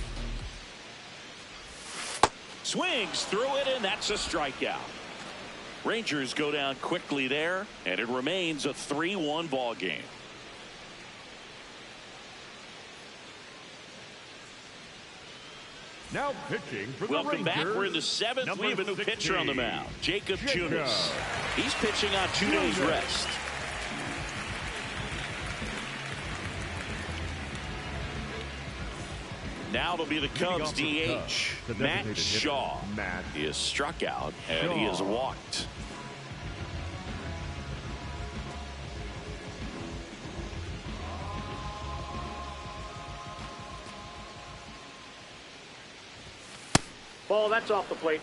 Swings through it, and that's a strikeout. Rangers go down quickly there, and it remains a 3-1 ball game. Now pitching for the Welcome Rangers. back. We're in the 7th. We have a new pitcher on the mound, Jacob Junis. He's pitching on 2 days rest. Now it'll be the Cubs DH, Matt Shaw. He is struck out, and he is walked. Ball, that's off the plate.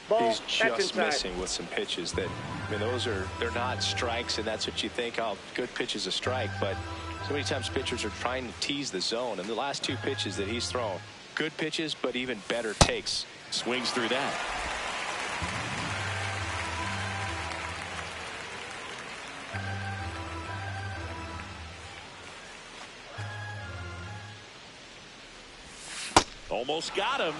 Ball, he's just missing with some pitches that, I mean, they're not strikes, and that's what you think. Oh, good pitch is a strike, but so many times pitchers are trying to tease the zone, and the last 2 pitches that he's thrown, good pitches, but even better takes. Swings through that. Almost got him.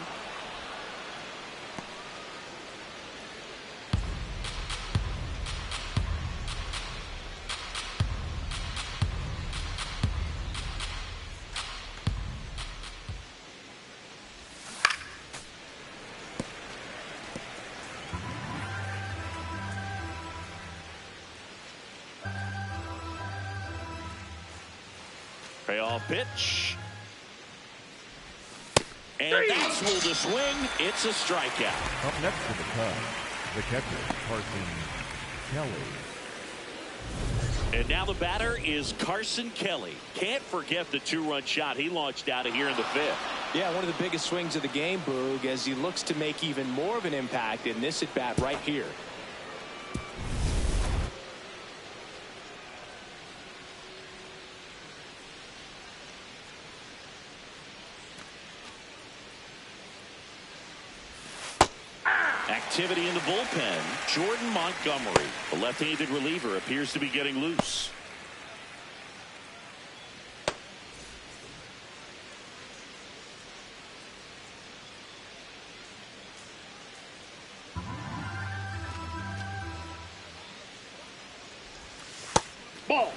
Payoff pitch. And that's ruled a swing. It's a strikeout. Up next to the Cubs, the catcher, Carson Kelly. And now the batter is Carson Kelly. Can't forget the 2-run shot he launched out of here in the 5th. Yeah, one of the biggest swings of the game, Boog, as he looks to make even more of an impact in this at bat right here. Activity in the bullpen. Jordan Montgomery, the left-handed reliever, appears to be getting loose. Ball.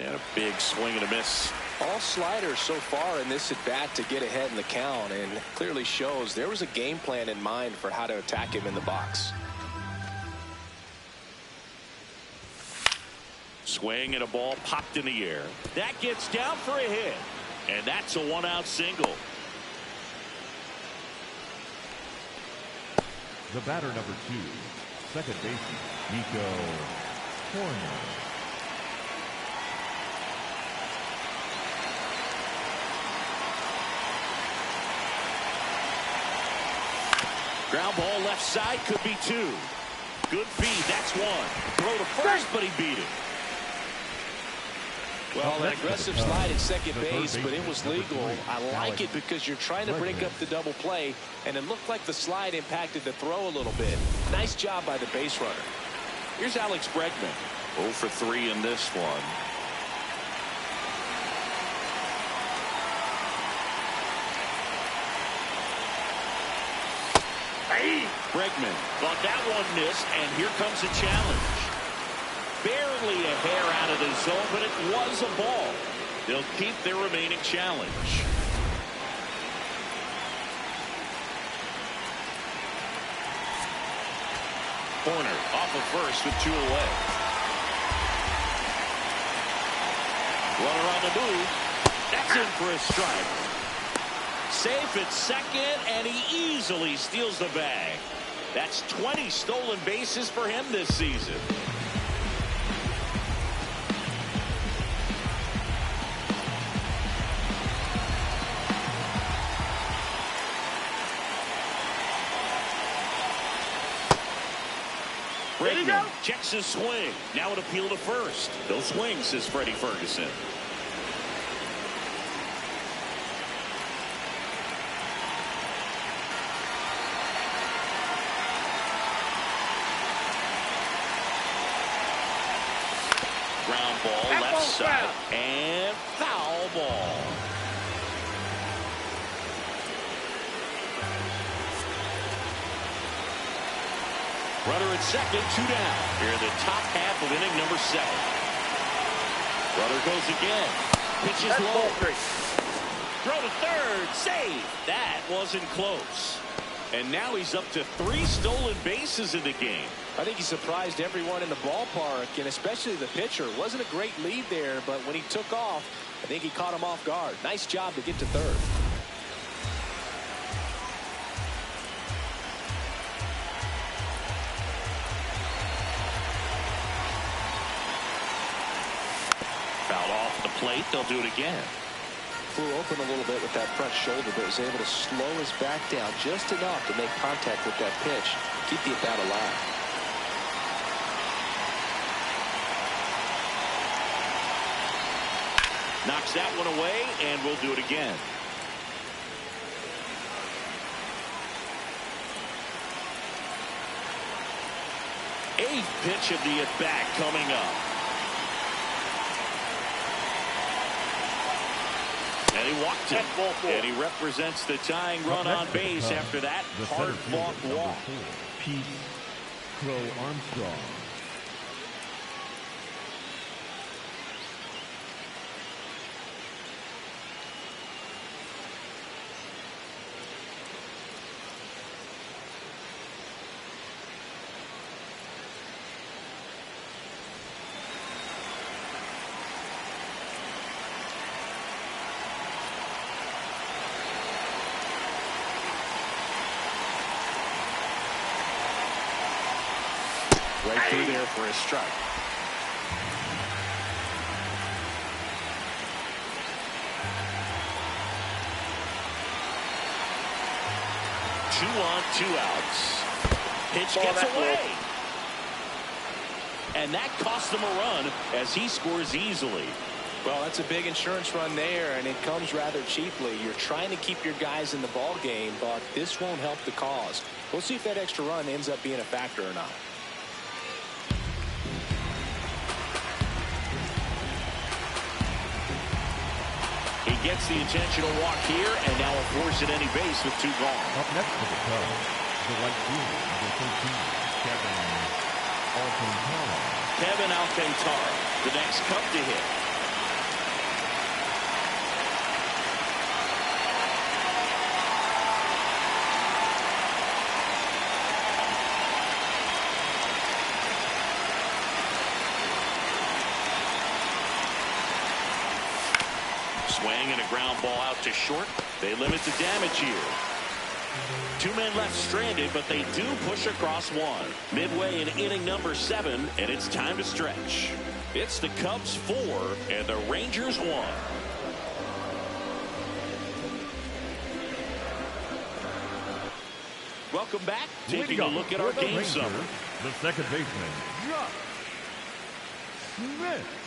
And a big swing and a miss. All sliders so far in this at bat to get ahead in the count, and clearly shows there was a game plan in mind for how to attack him in the box. Swing and a ball popped in the air. That gets down for a hit. And that's a 1-out single. The batter number 2, second baseman, Nico Horner. Ground ball left side, could be 2. Good feed, that's 1. Throw to first, but he beat it. Well, an aggressive slide at second base, but it was legal. I like it because you're trying to break up the double play, and it looked like the slide impacted the throw a little bit. Nice job by the base runner. Here's Alex Bregman. 0 for 3 in this one. Bregman thought that one missed, and here comes a challenge. Barely a hair out of the zone, but it was a ball. They'll keep their remaining challenge. Corner off of first with 2 away. Runner on the move. That's in for a strike. Safe at second, and he easily steals the bag. That's 20 stolen bases for him this season. Bregman checks his swing. Now an appeal to first. No swing, says Freddie Ferguson. Ground ball left side. And foul ball. Runner at second, 2 down. Here in the top half of inning number 7. Runner goes again. Pitches low. Throw to third. Save. That wasn't close. And now he's up to 3 stolen bases in the game. I think he surprised everyone in the ballpark, and especially the pitcher. Wasn't a great lead there, but when he took off, I think he caught him off guard. Nice job to get to third. Plate, they'll do it again. Flew open a little bit with that front shoulder, but was able to slow his back down just enough to make contact with that pitch, keep the at-bat alive. Knocks that one away, and we'll do it again. Eighth pitch of the at-bat coming up. And he walked it. And he represents the tying run on base after that hard-fought walk. Pete Crow Armstrong. Right through there for a strike. Two on, 2 outs. Pitch gets away. And that cost them a run as he scores easily. Well, that's a big insurance run there, and it comes rather cheaply. You're trying to keep your guys in the ball game, but this won't help the cause. We'll see if that extra run ends up being a factor or not. He gets the intentional walk here, and now will force at any base with 2 gone. Up next for the Cubs, the right fielder, number 13, Kevin Alcantara. Kevin Alcantara, the next Cub to hit. Swing and a ground ball out to short. They limit the damage here. 2 men left stranded, but they do push across 1. Midway in inning number 7, and it's time to stretch. It's the Cubs 4 and the Rangers 1. Welcome back. Taking a look at our game summary. The second baseman, Josh Smith.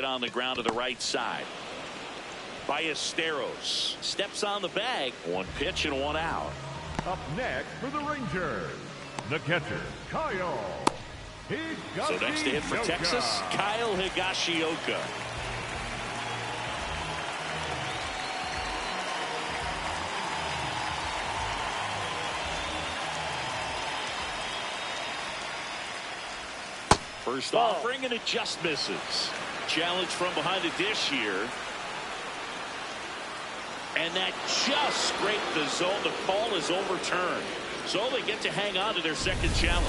hit on the ground to the right side. Ballesteros steps on the bag. One pitch and one out. Up next for the Rangers, the catcher, Kyle Higashioka. So next to hit for Texas, Kyle Higashioka. First offering, and it just misses. Challenge from behind the dish here. And that just scraped the zone. The call is overturned. So they get to hang on to their second challenge.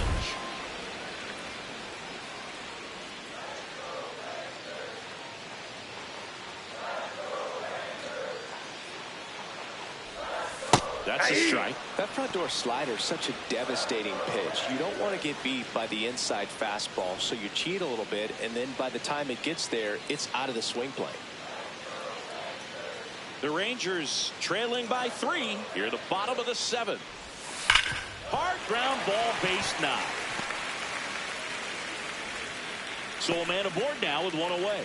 That's a strike. That front door slider is such a devastating pitch. You don't want to get beat by the inside fastball, so you cheat a little bit, and then by the time it gets there, it's out of the swing plane. The Rangers trailing by 3 here at the bottom of the 7th. Hard ground ball, base knock. So a man aboard now with one away.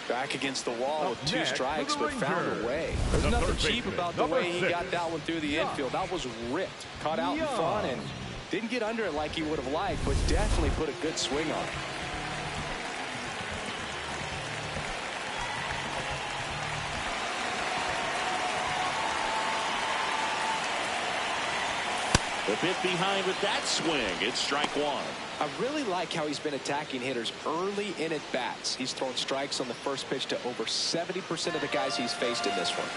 Back against the wall with 2 strikes, but found a way. There's nothing cheap about the way he got that one through the infield. That was ripped, caught out in front, and didn't get under it like he would have liked, but definitely put a good swing on it. A bit behind with that swing. It's strike 1. I really like how he's been attacking hitters early in at bats. He's thrown strikes on the first pitch to over 70% of the guys he's faced in this one.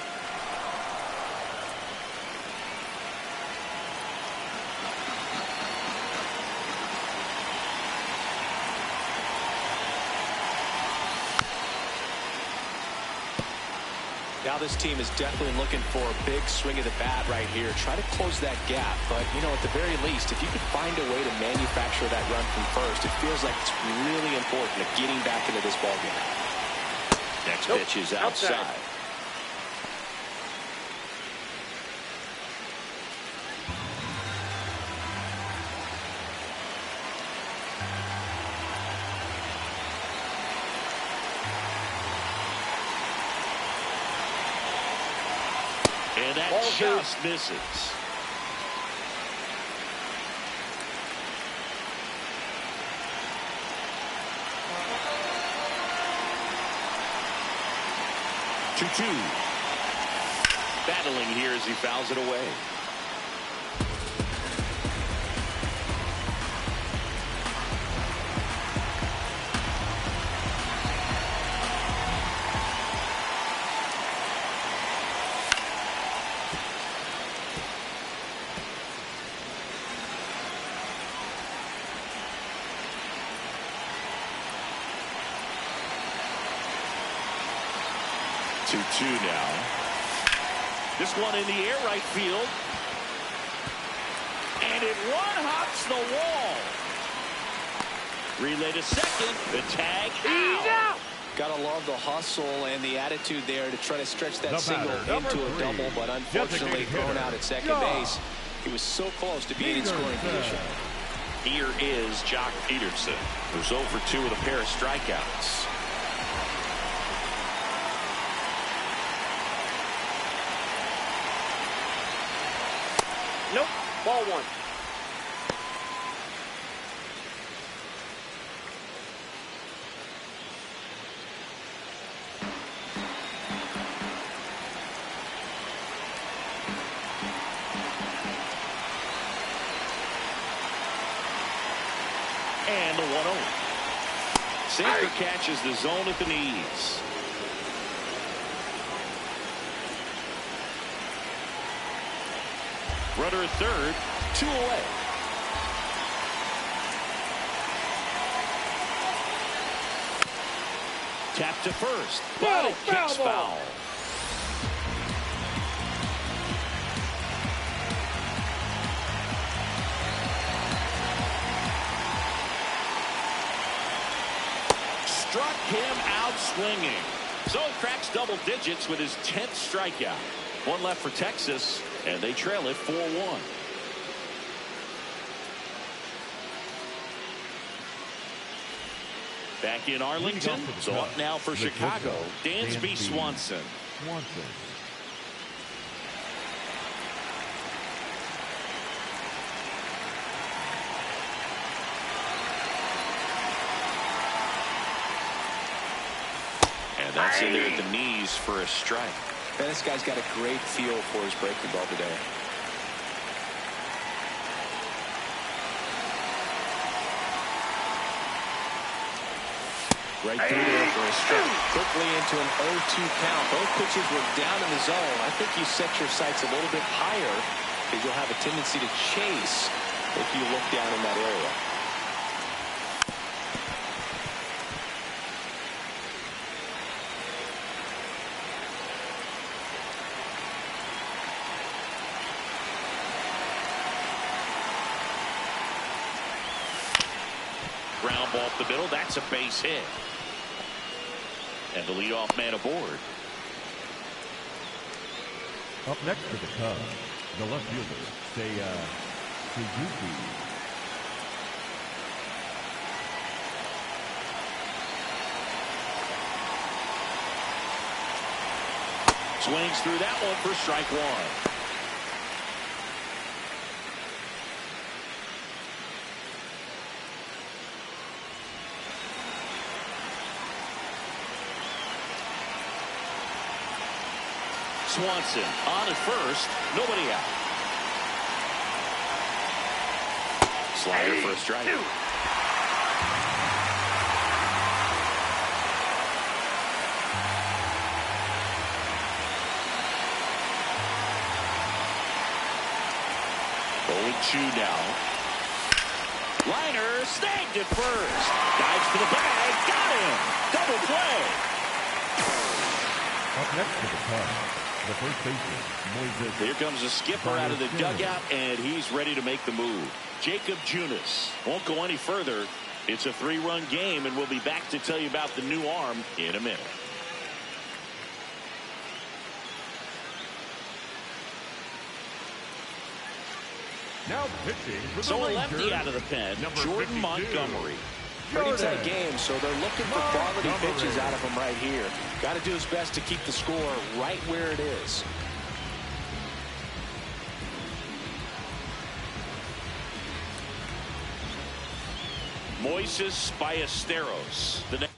Now this team is definitely looking for a big swing of the bat right here. Try to close that gap. But, you know, at the very least, if you could find a way to manufacture that run from first, it feels like it's really important to getting back into this ballgame. Next pitch is outside. 2. And that just misses. Two. Battling here as he fouls it away. Two now. This one in the air right field. And it one-hops the wall. Relay to second. The tag out. Gotta love the hustle and the attitude there to try to stretch that single into a double, but unfortunately thrown out at second base. He was so close to being in scoring position. Here is Jock Peterson, who's 0 for 2 with a pair of strikeouts. Nope. Ball 1. And the 1-0. Sinker catches the zone at the knees. Runner at third, 2 away. Tap to first, but it kicks foul. Struck him out swinging. So he cracks double digits with his 10th strikeout. One left for Texas, and they trail it 4-1. Back in Arlington, so up now for Chicago, Dansby Swanson. And that's in there at the knees for a strike. And this guy's got a great feel for his breaking ball today. Right through there for a strike. Quickly into an 0-2 count. Both pitches were down in the zone. I think you set your sights a little bit higher because you'll have a tendency to chase if you look down in that area. Ground ball up the middle. That's a base hit. And the leadoff man aboard. Up next for the Cubs, the left fielder, Suzuki. Swings through that one for strike one. Swanson on at first, nobody out. Slider for a strike. Bowling 2 now. Liner snagged at first. Dives to the bag. Got him. Double play. Up next for the Cubs, the first baseman, Here comes the skipper out of the dugout, and he's ready to make the move. Jacob Junis won't go any further. It's a 3-run game, and we'll be back to tell you about the new arm in a minute. now pitching for the So a Rangers, lefty out of the pen, Jordan 52. Montgomery. Pretty tight game, so they're looking for quality pitches out of him right here. Got to do his best to keep the score right where it is. Moises Ballesteros. The next.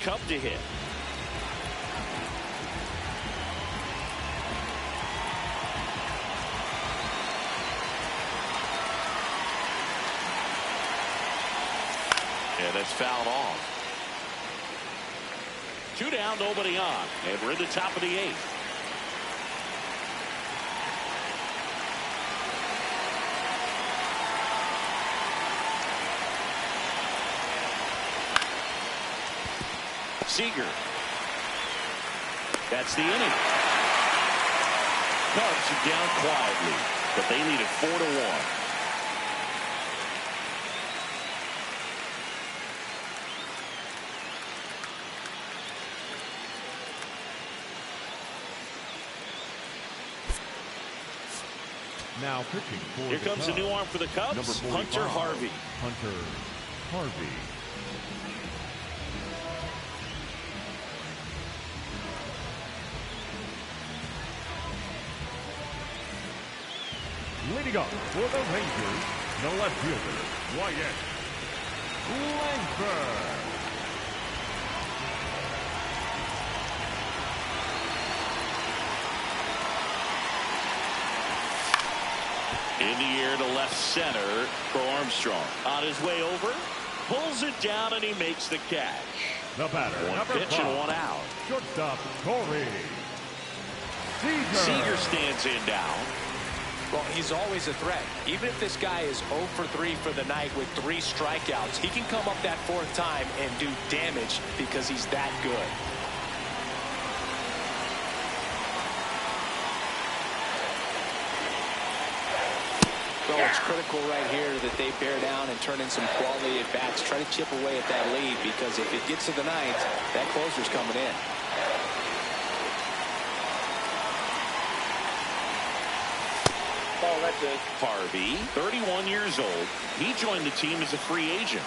Cub to hit. Yeah, that's fouled off. 2 down, nobody on, and we're in the top of the 8th. Seager. That's the inning. Cubs are down quietly, but they lead it 4-1. Now pitching for Here the comes Cubs, a new arm for the Cubs, number 45, Hunter Harvey. Hunter Harvey. Leading up for the Rangers, the left fielder, Wyatt Langford. In the air to left center for Armstrong. On his way over, pulls it down, and he makes the catch. The batter, One number pitch 5, and 1 out. shortstop Corey Seager. Seager stands in down. Well, he's always a threat. Even if this guy is 0 for 3 for the night with 3 strikeouts, he can come up that 4th time and do damage because he's that good. know it's critical right here that they bear down and turn in some quality at bats. Try to chip away at that lead, because if it gets to the ninth, that closer's coming in. Oh, that's it. Harvey, 31 years old. He joined the team as a free agent.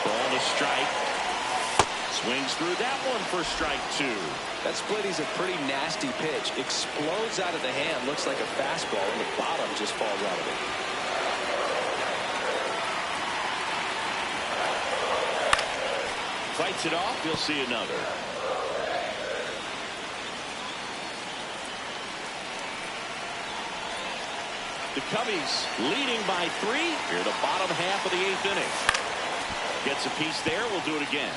Ball to strike. Swings through that one for strike 2. That splitty's a pretty nasty pitch. Explodes out of the hand. Looks like a fastball, and the bottom just falls out of it. Fights it off. You'll see another. The Cubbies leading by 3 here, the bottom half of the 8th inning. Gets a piece there. We'll do it again.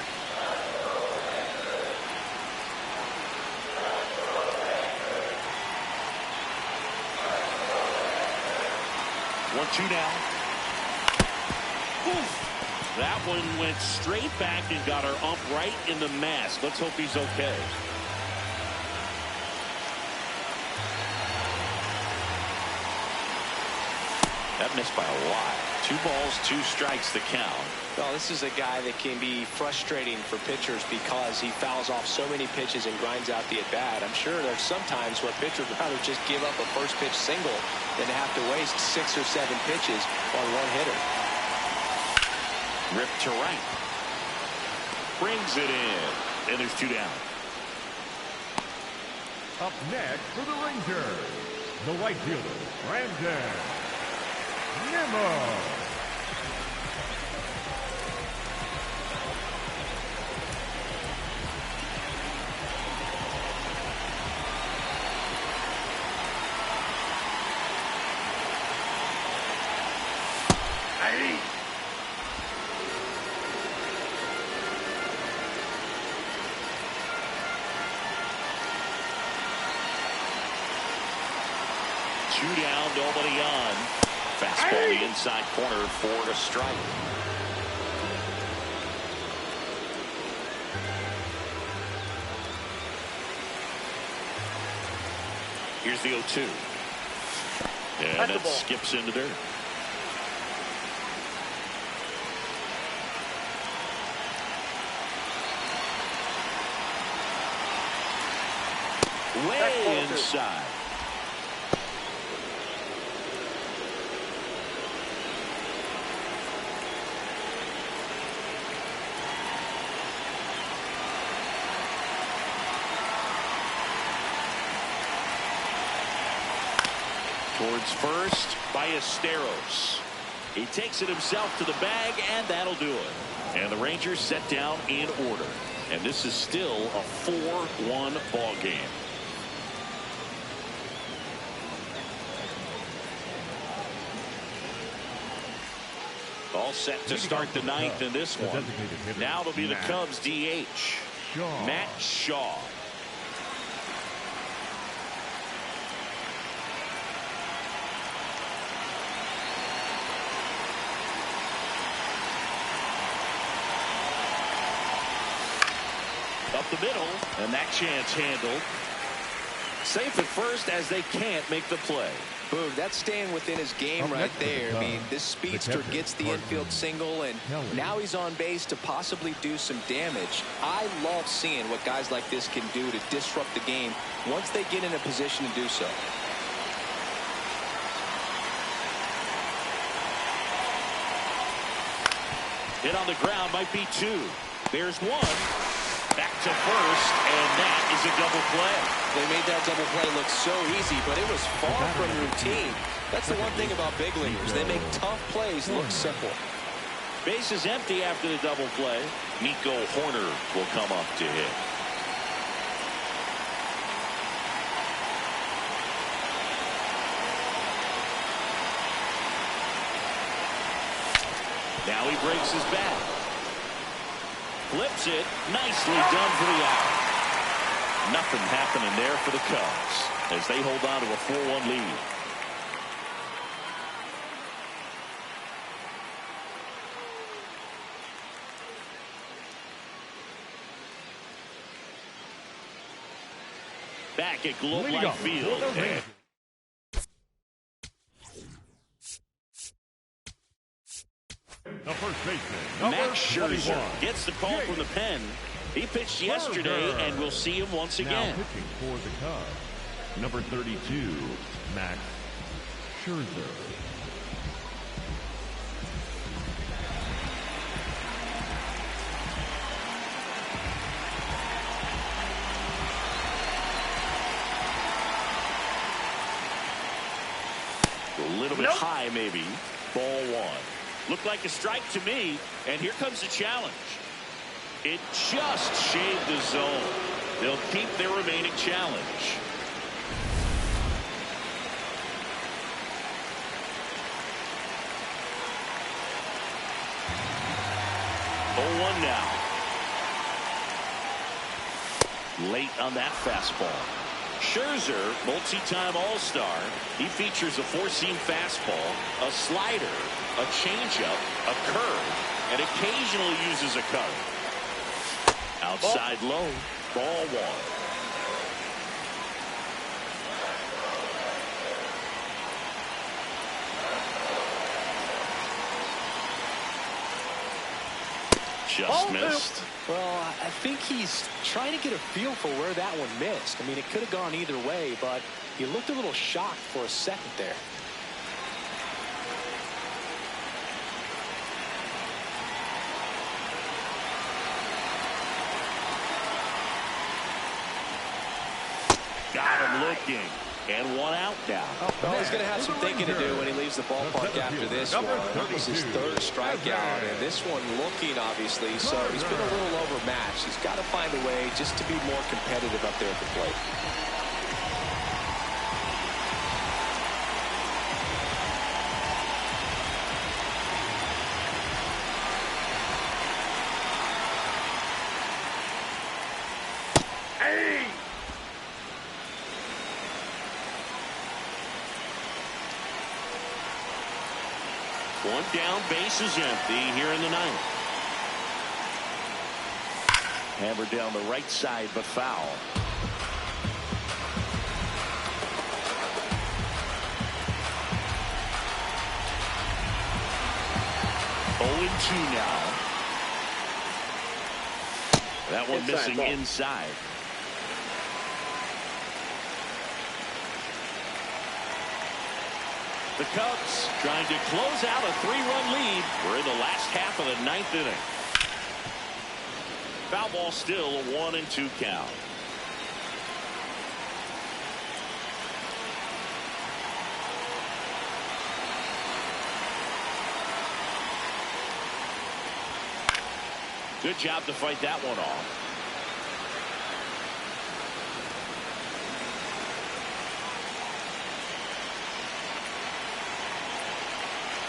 1-2 now. Oof. That one went straight back and got her ump right in the mask. Let's hope he's okay. That missed by a lot. 2 balls, 2 strikes, the count. Well, this is a guy that can be frustrating for pitchers because he fouls off so many pitches and grinds out the at-bat. I'm sure there's some times where pitchers would rather just give up a first pitch single than to have to waste 6 or 7 pitches on one hitter. Ripped to right. Brings it in. And there's 2 down. Up next for the Rangers, the right fielder, Brandon Nimmo. Two down, nobody on. Fastball the inside corner for a strike. Here's the 0-2. And that skips into dirt. Way inside. Towards first by Esteros. He takes it himself to the bag, and that'll do it. And the Rangers set down in order. And this is still a 4-1 ball game. All set to start the ninth in this one. Now it'll be the Cubs DH, Matt Shaw. Up the middle, and that chance handled. Safe at first as they can't make the play. Boog, that's staying within his game right there. I mean, this speedster gets the infield single, and now he's on base to possibly do some damage. I love seeing what guys like this can do to disrupt the game once they get in a position to do so. Hit on the ground, might be 2. There's 1. Back to first, and that is a double play. They made that double play look so easy, but it was far from routine. That's the one thing about big leaguers. They make tough plays look simple. Base is empty after the double play. Nico Horner will come up to hit. Now he breaks his bat. Flips it. Nicely done for the out. Nothing happening there for the Cubs as they hold on to a 4-1 lead. back at Globe Leading Life up for Field. the Rangers. The first baseman, Max Scherzer 21. gets the call from the pen. He pitched yesterday, and we'll see him once Now again. pitching for the Cubs, number 32, Max Scherzer. A little bit high, maybe. Ball one. Looked like a strike to me, and here comes the challenge. It just shaved the zone. They'll keep their remaining challenge. 0-1 now. Late on that fastball. Scherzer, multi-time All-Star. He features a four-seam fastball, a slider, a changeup, a curve, and occasionally uses a cutter. Outside low, ball one. Just missed. Well, I think he's trying to get a feel for where that one missed. I mean, it could have gone either way, but he looked a little shocked for a second there. Got him looking. And one out now. Well, he's going to have some thinking to do when he leaves the ballpark after this one. This is his third strikeout, and this one looking, obviously, so he's been a little overmatched. He's got to find a way just to be more competitive up there at the plate. One down, base is empty here in the ninth. Hammered down the right side, but foul. Oh, 2 now. That one missing inside. The Cubs trying to close out a 3-run lead. We're in the last half of the ninth inning. Foul ball still, a 1-2 count. Good job to fight that one off.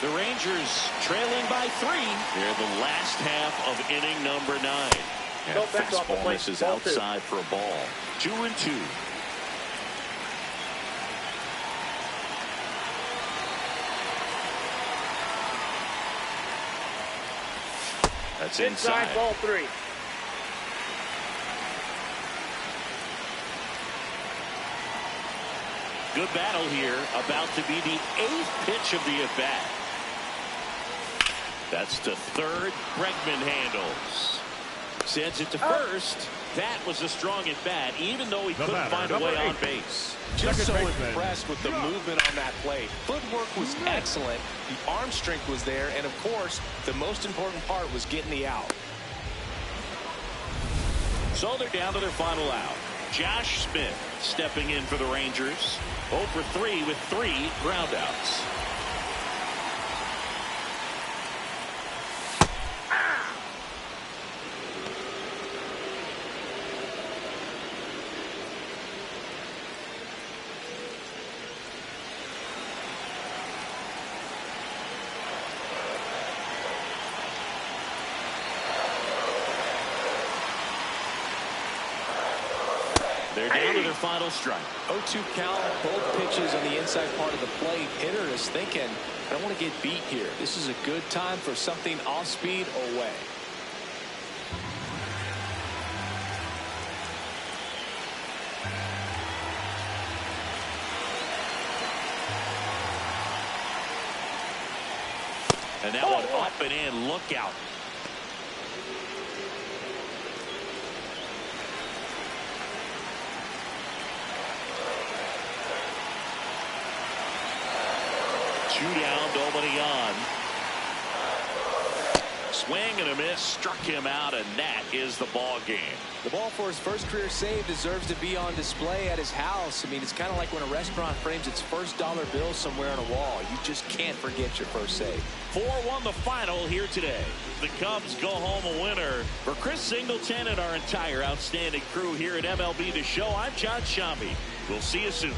The Rangers trailing by 3. They're the last half of inning number 9. And fastball misses outside for a ball. 2-2. That's inside. Ball 3. Good battle here. About to be the 8th pitch of the at-bat. That's to third. Bregman handles. Sends it to first. That was a strong at bat, even though he couldn't find a way on base. Just so impressed with the movement on that play. Footwork was excellent. The arm strength was there. And, of course, the most important part was getting the out. So they're down to their final out. Josh Smith stepping in for the Rangers. 0 for 3 with 3 groundouts. They're down to their final strike. 0-2 count, both pitches on the inside part of the plate. Hitter is thinking, I don't want to get beat here. This is a good time for something off speed away. And that one up and in. Look out. Two down, nobody on. Swing and a miss, struck him out, and that is the ball game. The ball for his first career save deserves to be on display at his house. I mean, it's kind of like when a restaurant frames its first dollar bill somewhere on a wall. You just can't forget your first save. 4-1 the final here today. The Cubs go home a winner. For Chris Singleton and our entire outstanding crew here at MLB The Show, I'm John Shambi. We'll see you soon.